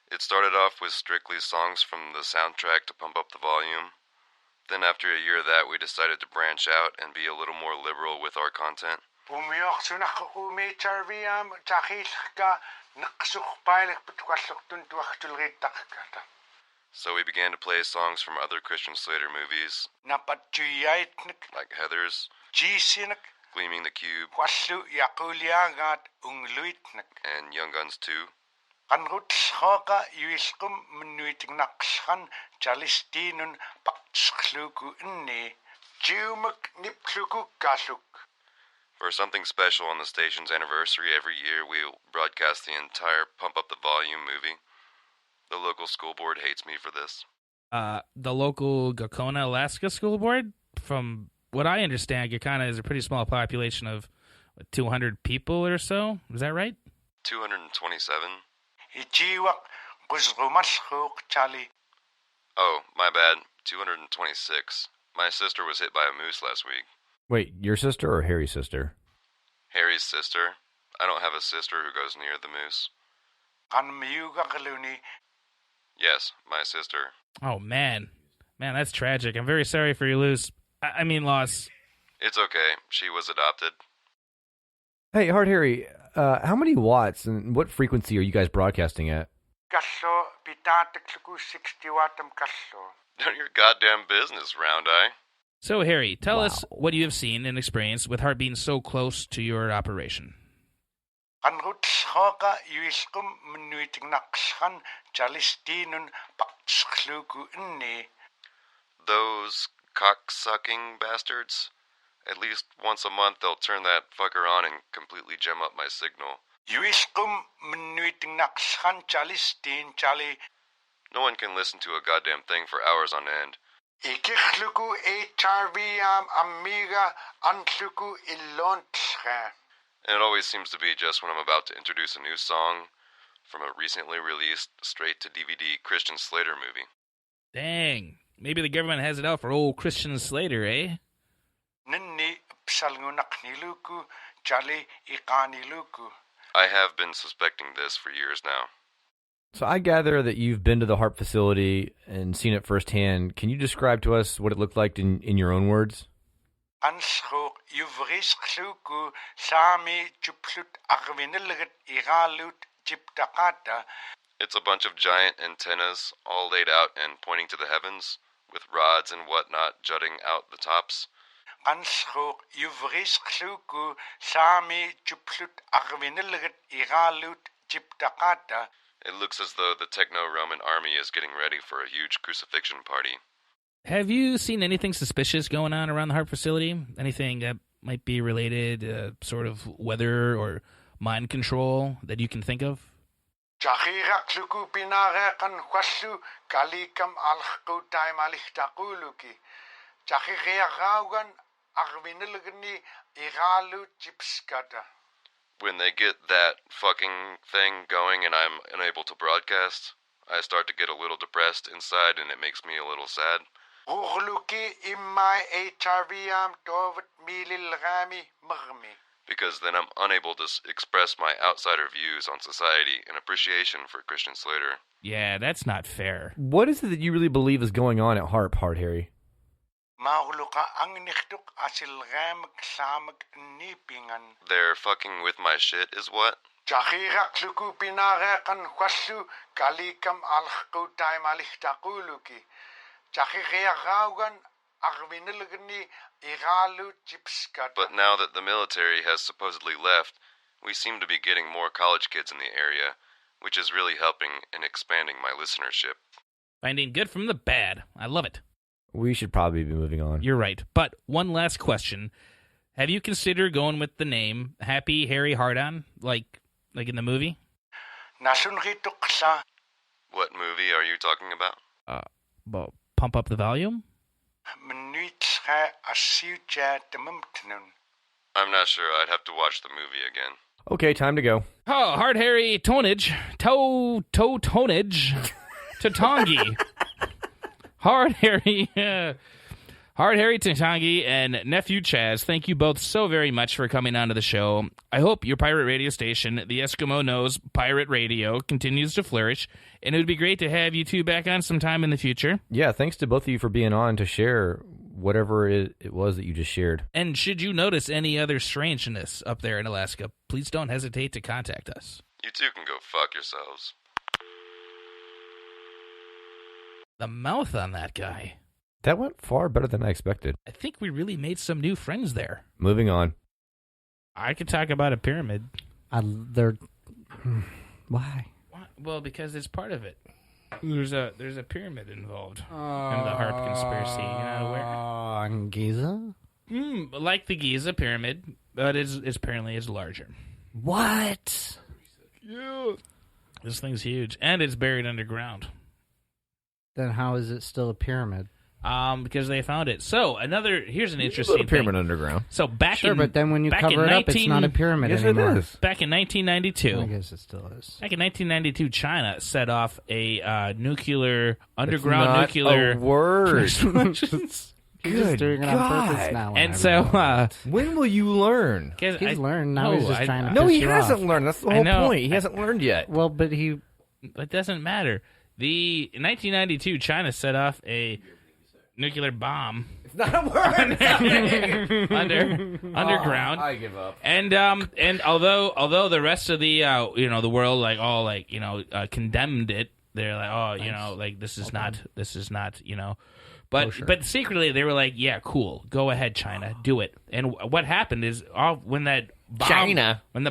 It started off with strictly songs from the soundtrack to Pump Up the Volume. Then after a year of that, we decided to branch out and be a little more liberal with our content. So we began to play songs from other Christian Slater movies, like Heathers, Gleaming the Cube, and Young Guns 2. For something special on the station's anniversary every year, we'll broadcast the entire Pump Up the Volume movie. The local school board hates me for this. The local Gakona, Alaska school board? From what I understand, Gakona is a pretty small population of 200 people or so. Is that right? 227. Oh, my bad. 226. My sister was hit by a moose last week. Wait, your sister or Harry's sister? Harry's sister. I don't have a sister who goes near the moose. Yes, my sister. Oh, man. Man, that's tragic. I'm very sorry for your loss. It's okay. She was adopted. Hey, Hard Harry, how many watts and what frequency are you guys broadcasting at? None of your goddamn business, Round Eye. So, Harry, tell us what you have seen and experienced with Harp being so close to your operation. Those cock-sucking bastards? At least once a month they'll turn that fucker on and completely gem up my signal. No one can listen to a goddamn thing for hours on end. And it always seems to be just when I'm about to introduce a new song from a recently released straight-to-DVD Christian Slater movie. Dang. Maybe the government has it out for old Christian Slater, eh? I have been suspecting this for years now. So I gather that you've been to the Harp facility and seen it firsthand. Can you describe to us what it looked like in your own words? Anschoog Yuvriskluku Sami Chuplut Arvinilgat Iralut Chiptakata. It's a bunch of giant antennas all laid out and pointing to the heavens, with rods and whatnot jutting out the tops. Anschoog Yuvriskluku Sami Chuplut Arvinilgat Iralut Chiptakata. It looks as though the Techno-Roman army is getting ready for a huge crucifixion party. Have you seen anything suspicious going on around the Haarp facility? Anything that might be related, sort of weather or mind control that you can think of? Jahira Kluku Pinarekan Huasu Kalikam Alchku Time Alichtakuluki. Jahiria Raugan Arvinilgni Iralu Chipskata. When they get that fucking thing going and I'm unable to broadcast, I start to get a little depressed inside and it makes me a little sad. Because then I'm unable to express my outsider views on society and appreciation for Christian Slater. Yeah, that's not fair. What is it that you really believe is going on at Harp, Hard Harry? They're fucking with my shit is what? But now that the military has supposedly left, we seem to be getting more college kids in the area, which is really helping in expanding my listenership. Finding good from the bad. I love it. We should probably be moving on. You're right. But one last question. Have you considered going with the name Happy Harry Hardon, like in the movie? What movie are you talking about? Pump Up the Volume? I'm not sure. I'd have to watch the movie again. Okay, time to go. Oh, Hard Harry Tonage. Tonage. Tatongi. Hard Harry Tatongi and Nephew Chaz, thank you both so very much for coming onto the show. I hope your pirate radio station, the Eskimo Knows Pirate Radio, continues to flourish, and it would be great to have you two back on sometime in the future. Yeah, thanks to both of you for being on to share whatever it was that you just shared. And should you notice any other strangeness up there in Alaska, please don't hesitate to contact us. You two can go fuck yourselves. The mouth on that guy. That went far better than I expected. I think we really made some new friends there. Moving on. I could talk about a pyramid. Why? Well, because it's part of it. There's a pyramid involved in the Haarp conspiracy. You know where? In Giza? Like the Giza Pyramid, but it's apparently larger. What? Yeah. This thing's huge, and it's buried underground. Then how is it still a pyramid? Because they found it. So here's an interesting pyramid thing. underground. So but then when you cover it up, it's not a pyramid anymore. It is. Back in 1992, I guess it still is. Back in 1992, China set off a nuclear underground It's not nuclear a word. He's just doing it on purpose now. And so, when will you learn? He's learned. Now he's just trying to No, piss he you hasn't off. learned. That's the whole point. He hasn't learned yet. Well, but it doesn't matter. In 1992, China set off a nuclear bomb. It's not a word. Underground. I give up. And although the rest of the the world condemned it, they're like, this is not But secretly they were like, yeah, cool, go ahead, China, do it. And what happened is when the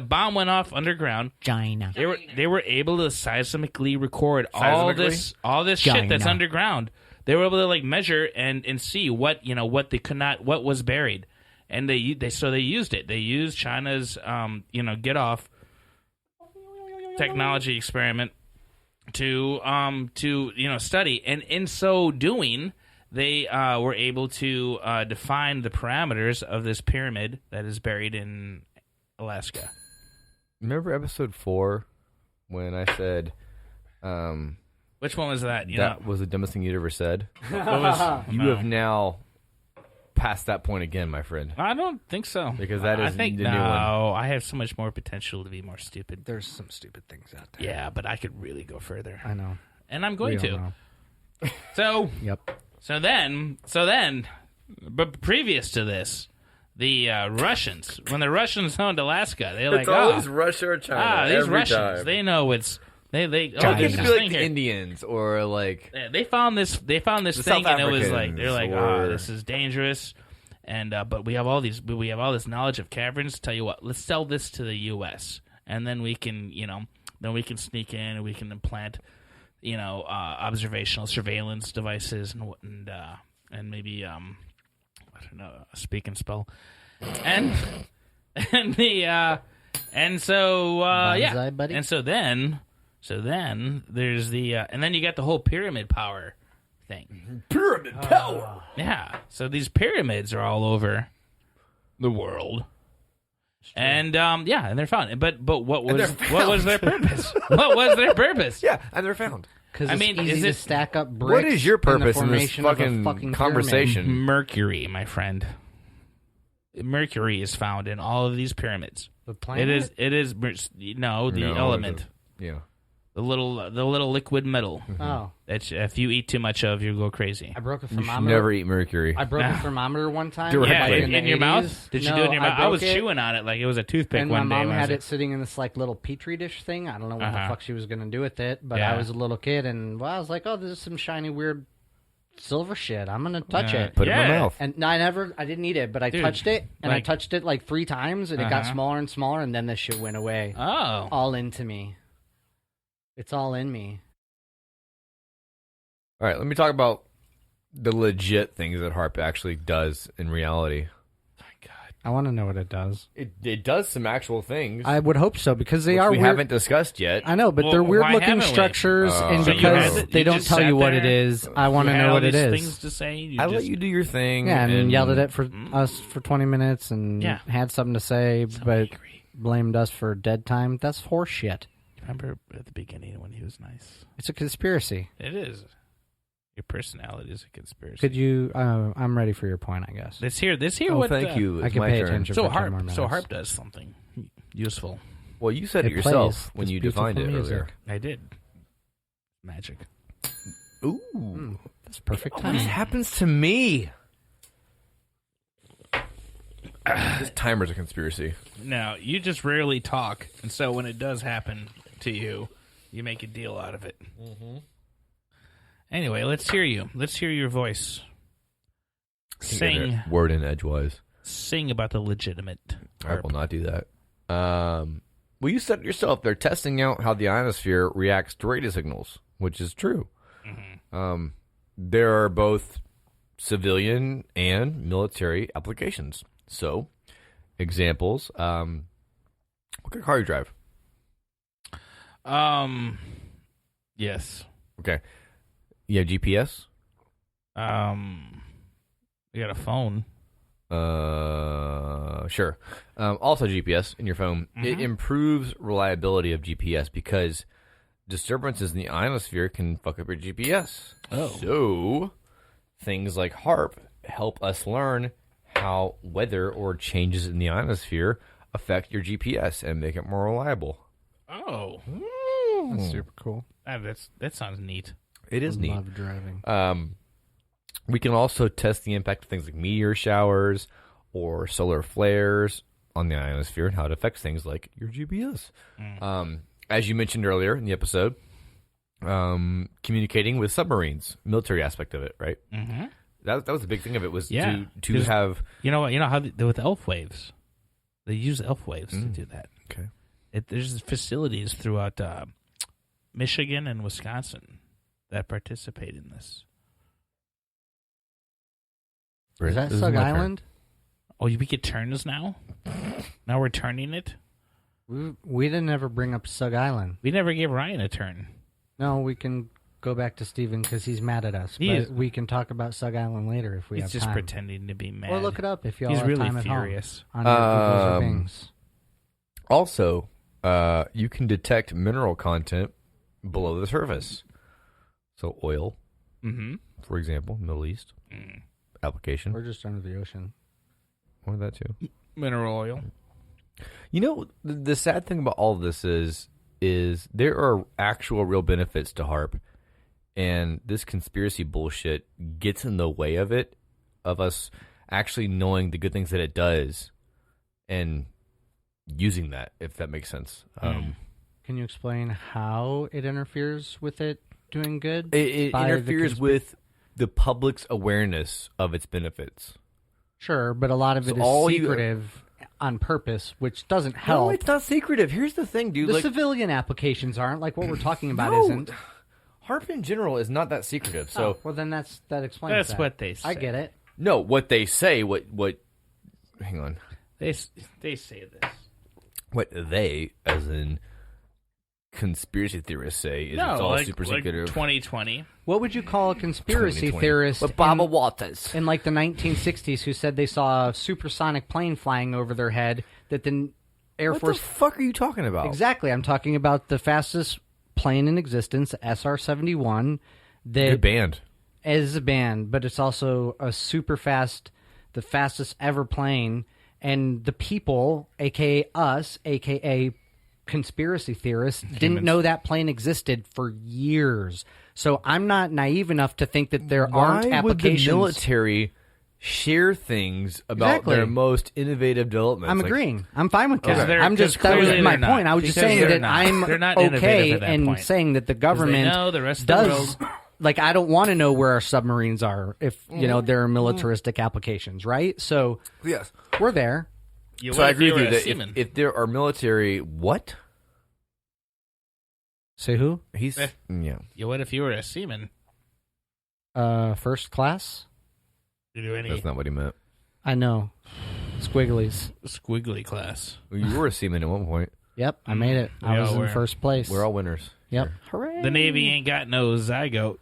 bomb went off underground, China, they were able to seismically record all this shit that's underground. They were able to measure and see what was buried, and they used it. They used China's get off technology experiment to study, and in so doing, they were able to define the parameters of this pyramid that is buried in Alaska. Remember episode 4 when I said, which one was that? That was the dumbest thing you'd ever said. You have now passed that point again, my friend. I don't think so. Because that is the new one. No, I have so much more potential to be more stupid. There's some stupid things out there. Yeah, but I could really go further. I know. And I'm going to. Know. So, yep. So then, but previous to this, the Russians. When the Russians owned Alaska, they're like, always Russia or China. These Russians, they know it's they. It could be like the Indians or like they found this thing, and it was like they're like, this is dangerous. And but we have all this knowledge of caverns. Tell you what, let's sell this to the U.S. and then we can sneak in and we can implant observational surveillance devices and maybe I don't know, a speak and spell and so buddy. and so then there's and then you got the whole pyramid power thing. Pyramid power. Yeah. So these pyramids are all over the world. And and they're found. But what was their purpose? What was their purpose? Yeah, and they're found. Because easy is to it stack up bricks. What is your purpose in this fucking conversation? Pyramid. Mercury, my friend. Mercury is found in all of these pyramids. The planet? It is the element. Yeah. The little liquid metal. Oh. That if you eat too much of, you go crazy. I broke a You should thermometer. never eat mercury. I broke a thermometer one time. Directly. In your mouth? Did you do it in your mouth? I was chewing on it like it was a toothpick and one day. my mom had it sitting in this like little petri dish thing. I don't know what the fuck she was going to do with it, but I was a little kid, and I was like, oh, this is some shiny, weird silver shit. I'm going to touch it. Put it in my mouth. And I didn't eat it, but I touched it, and I touched it like 3 times, and it got smaller and smaller, and then this shit went away. Oh. All into me. It's all in me. All right, let me talk about the legit things that HAARP actually does in reality. I want to know what it does. It does some actual things. I would hope so, because they are we weird. haven't discussed yet. I know, but they're weird-looking structures, and because they don't tell you what it is, I want to know what it is. Things to say. I let you do your thing. Yeah, and yelled at it for us for 20 minutes, and had something to say, but blamed us for dead time. That's horse shit. Remember at the beginning when he was nice? It's a conspiracy. It is. Your personality is a conspiracy. Could you? I'm ready for your point, I guess. Let's hear. Oh, what. Thank you. I can pay attention. So for 10 more minutes. HAARP does something useful. Well, you said it yourself when It's you defined it music. earlier. I did. Magic. Ooh, that's perfect This timing. happens to me. This timer's a conspiracy. Now, you just rarely talk, and so when it does happen to you, you make a deal out of it. Mm-hmm. Anyway, let's hear you. Let's hear your voice. Sing. Word in edgewise. Sing about the legitimate HAARP. I will not do that. Well, you said it yourself. They're testing out how the ionosphere reacts to radio signals, which is true. Mm-hmm. There are both civilian and military applications. So, examples. What kind of car you drive? Yes. Okay. You have GPS? You got a phone. Sure. Also GPS in your phone. Mm-hmm. It improves reliability of GPS because disturbances in the ionosphere can fuck up your GPS. Oh. So, things like HAARP help us learn how weather or changes in the ionosphere affect your GPS and make it more reliable. Oh. That's super cool. That sounds neat. It is neat. Love driving. We can also test the impact of things like meteor showers or solar flares on the ionosphere and how it affects things like your GPS. As you mentioned earlier in the episode, communicating with submarines, military aspect of it, right? Mm-hmm. That was the big thing of it was to have... You know how with elf waves, they use elf waves to do that. Okay. There's facilities throughout Michigan and Wisconsin that participate in this. Is that Sug Island? Oh, we get turns now? Now we're turning it? We didn't ever bring up Sug Island. We never gave Ryan a turn. No, we can go back to Steven because he's mad at us. We can talk about Sug Island later if we have time. He's just pretending to be mad. Or look it up if y'all He's have really time furious. At home. On your Bings. Also, you can detect mineral content below the surface. So oil, for example, Middle East application. Or just under the ocean. Or that too. Mineral oil. You know, the sad thing about all of this is there are actual real benefits to HAARP, and this conspiracy bullshit gets in the way of it, of us actually knowing the good things that it does and using that, if that makes sense. Can you explain how it interferes with it doing good? It interferes with the public's awareness of its benefits. Sure, but a lot of it is secretive on purpose, which doesn't help. No, it's not secretive. Here's the thing, dude. The civilian applications aren't, like what we're talking about isn't. HAARP in general is not that secretive. So well, then that explains That's what they say. I get it. No, what they say, what hang on. They say this. What they, as in conspiracy theorists, say is it's all super secretive. 2020. What would you call a conspiracy theorist? But Baba Walters. In like the 1960s, who said they saw a supersonic plane flying over their head that the Air Force... What the fuck are you talking about? Exactly. I'm talking about the fastest plane in existence, SR-71. Good band. It is a band, but it's also a super fast, the fastest ever plane. And the people, a.k.a. us, a.k.a. conspiracy theorists, didn't know that plane existed for years. So I'm not naive enough to think that there aren't applications. Why would the military share things about their most innovative developments? I'm agreeing. I'm fine with that. Okay. I'm just that was my point. I was just saying that I'm okay and saying that the government does. Like, I don't want to know where our submarines are if there are militaristic applications, right? So yes, we're there. So I agree with you that if there are military what? Say who? He's yeah. What if you were a seaman? First class. That's not what he meant. I know. Squiggly class. Well, you were a seaman at one point. Yep, I made it. I was in first place. We're all winners. Yep. Here. Hooray! The Navy ain't got no zygote.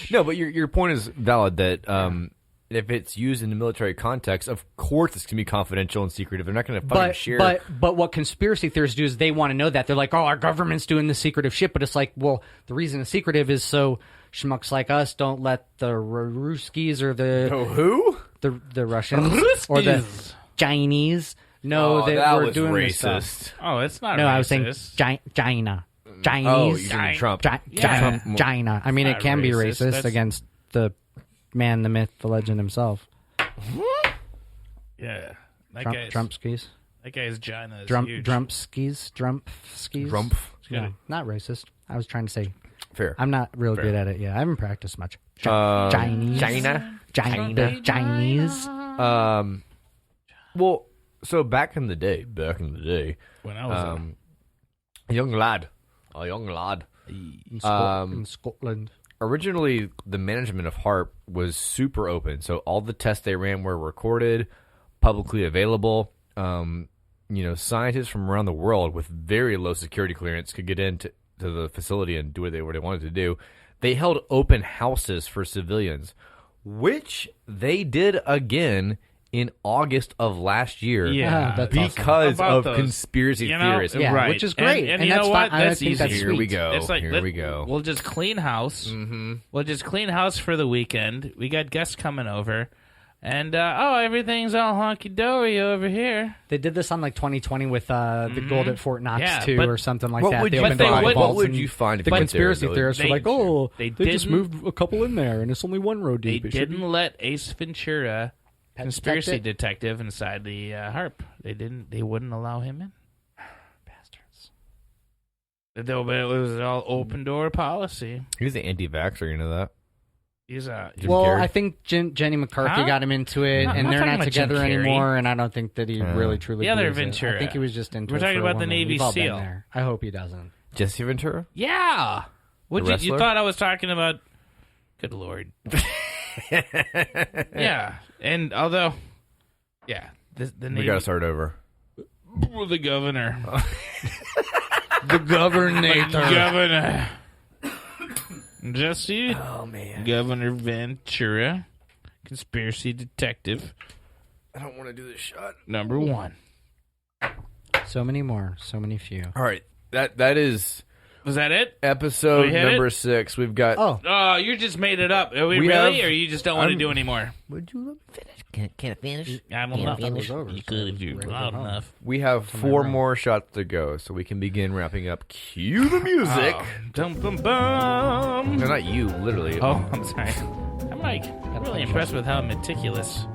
No, but your point is valid that if it's used in the military context, of course it's going to be confidential and secretive. They're not going to fucking share. But what conspiracy theorists do is they want to know that. They're like, oh, our government's doing this secretive shit. But it's like, well, the reason it's secretive is so schmucks like us don't let the Ruskies or the... who? The Russians or the Chinese know that we're doing racist. This stuff. Oh, it's not no, racist. I was saying China. Chinese. Oh, you're saying Trump. China. I mean, it can be racist against the man, the myth, the legend himself. Yeah. Trump skis. That guy's China is huge. Trump skis. Yeah, not racist. I was trying to say. Fair. I'm not real good at it yet. I haven't practiced much. Chinese. Well, so back in the day, when I was a young lad in Scotland. Originally, the management of HAARP was super open, so all the tests they ran were recorded, publicly available. Scientists from around the world with very low security clearance could get into the facility and do what they wanted to do. They held open houses for civilians, which they did again in August of last year. Yeah, that's because of conspiracy theorists. Yeah, right. Which is great. And you know what? That's easy. Here we go. It's like, Here we go. We'll just clean house. Mm-hmm. We'll just clean house for the weekend. We got guests coming over. And, everything's all honky-dory over here. They did this on, 2020 with the Gold at Fort Knox, too, or something like that. What would you find? The conspiracy theorists were like, they just moved a couple in there, and it's only one row deep. They didn't let Ace Ventura, conspiracy detective, inside the HAARP. They wouldn't allow him in. Bastards. It was all open-door policy. He's an anti-vaxxer, you know that? I think Jenny McCarthy got him into it, and they're not together anymore. And I don't think that he really truly. The other Ventura. I think he was just into. We're talking about the Navy SEAL. I hope he doesn't. Jesse Ventura. Yeah. You thought I was talking about? Good Lord. Yeah, and although, the Navy. We got to start over. The governor. The governor. Jesse, Governor Ventura, conspiracy detective. I don't want to do this shot. Number 1. So many more, so many few. All right, that is. Was that it? Episode number 6. We've got. Oh, you just made it up. Are we really, or you just don't want to do anymore? Would you let me finish? Can I finish? I don't know. You could if you loud enough. We have 4 more shots to go, so we can begin wrapping up. Cue the music. Dum bum bum. No, not you, literally. Oh, I'm sorry. I'm like really impressed with how meticulous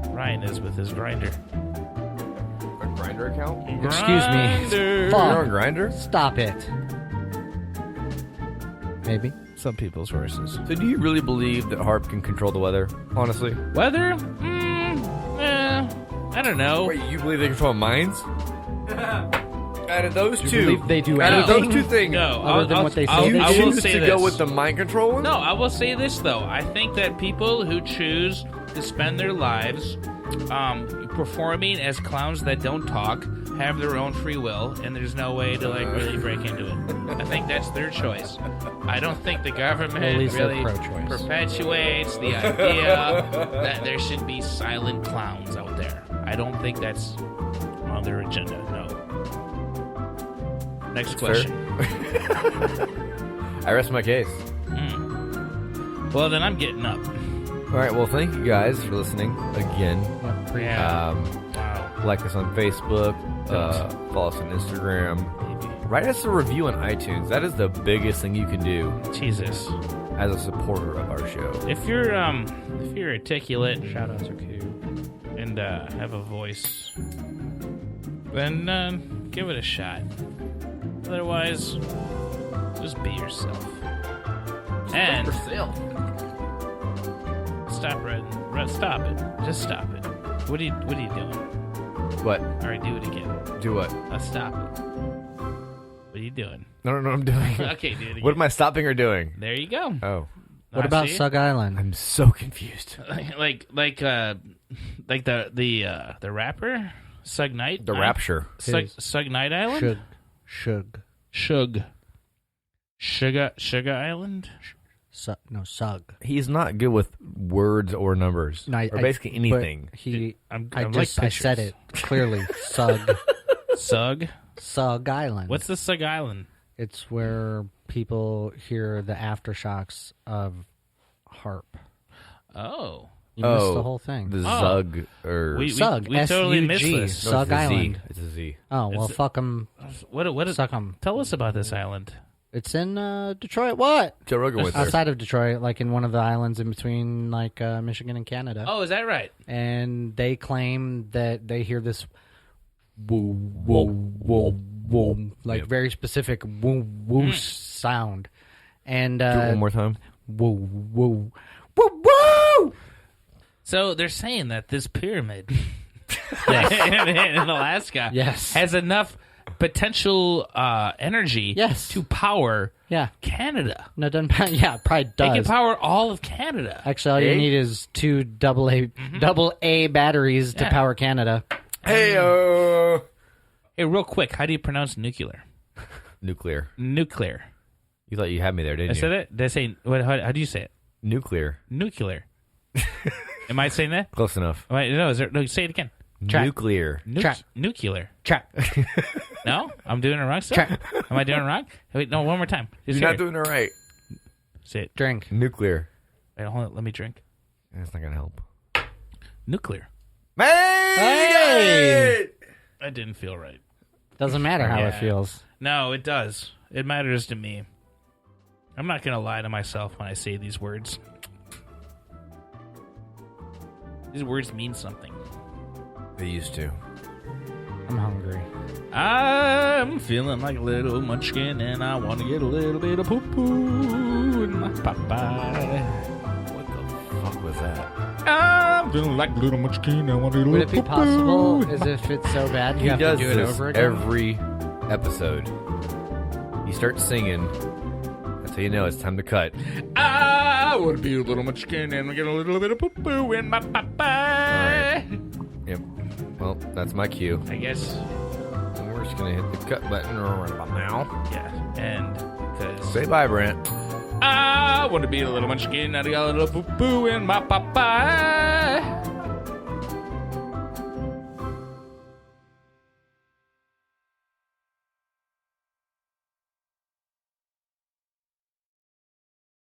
Ryan is with his grinder. A Grindr account? Excuse me. Fuck. You're on Grindr? Stop it. Maybe. Some people's horses. So do you really believe that Harp can control the weather, honestly? Weather? I don't know. Wait, you believe they control minds? Out of those two, believe they do out of anything? those two things, No, Other than what they say you they I do? will choose say to this. go with the mind control one? No, I will say this though. I think that people who choose to spend their lives performing as clowns that don't talk have their own free will, and there's no way to like really break into it. I think that's their choice. I don't think the government At least they're really pro-choice. perpetuates the idea that there should be silent clowns out there. I don't think that's on their agenda. No. Next question. I rest my case. Well, then I'm getting up. All right. Well, thank you guys for listening again. Yeah. Wow. Like us on Facebook. Follow us on Instagram. Write us a review on iTunes. That is the biggest thing you can do Jesus. as a supporter of our show. If you're articulate Shoutouts are cute. and have a voice, then give it a shot. Otherwise, just be yourself. And stop writing. Stop it. Just stop it. What are you doing? What? All right, do it again. Do what? Stop it. What are you doing? I don't know what I'm doing. Okay, do it again. What am I stopping or doing? There you go. Oh. What about see? Sug Island? I'm so confused. like the rapper Sug Knight? The Rapture. Sug Knight Island? Shug. Sugar Island? Sug. He's not good with words or numbers. No, or basically anything. I said it clearly. Sug. Sug Island. What's the Sug Island? It's where people hear the aftershocks of Harp. Oh. You missed the whole thing. The Zug or We Sug. totally missed S-U-G. this. No, Sug it's a Z. Island. It's a Z. Oh, well, fuck them. What is, Suck 'em. Tell us about this island. It's in Detroit. What? Joe Rogan went there. Outside of Detroit, like in one of the islands in between like Michigan and Canada. Oh, is that right? And they claim that they hear this woo, woo, woo, woo, like very specific woo, woo sound. And Do it one more time. woo, woo, woo, woo! So they're saying that this pyramid in Alaska has enough potential energy to power Canada. No, it doesn't. Yeah, it probably does. It can power all of Canada. Actually, all you need is two double A batteries to power Canada. Hey, Hey, real quick, how do you pronounce nuclear? Nuclear. Nuclear. You thought you had me there, didn't you? I said it? Did I say, how do you say it? Nuclear. Nuclear. Am I saying that? Close enough. No, say it again. Nuclear. Nuclear. Trap. No? I'm doing it wrong still? Am I doing it wrong? Wait, no, one more time. You're not doing it right. Say it. Drink. Nuclear. Wait, hold on. Let me drink. That's not going to help. Nuclear. Hey! That didn't feel right. Doesn't matter how it feels. No, it does. It matters to me. I'm not going to lie to myself when I say these words. These words mean something. They used to. I'm hungry. I'm feeling like a little munchkin, and I want to get a little bit of poo-poo in my Popeye. What the fuck was that? I'm feeling like a little munchkin, I want to get a Would little it be poo-poo. possible, as if it's so bad, you He have to does do it this over again? every episode. He starts singing. That's how you know it's time to cut. I want to be a little munchkin, and get a little bit of poo-poo in my Popeye. Yep. Well, that's my cue. I guess. And we're just going to hit the cut button right about now. Yeah, and because Say bye, Brent. I want to be a little munchkin, and I got a little poo-poo in my Popeye.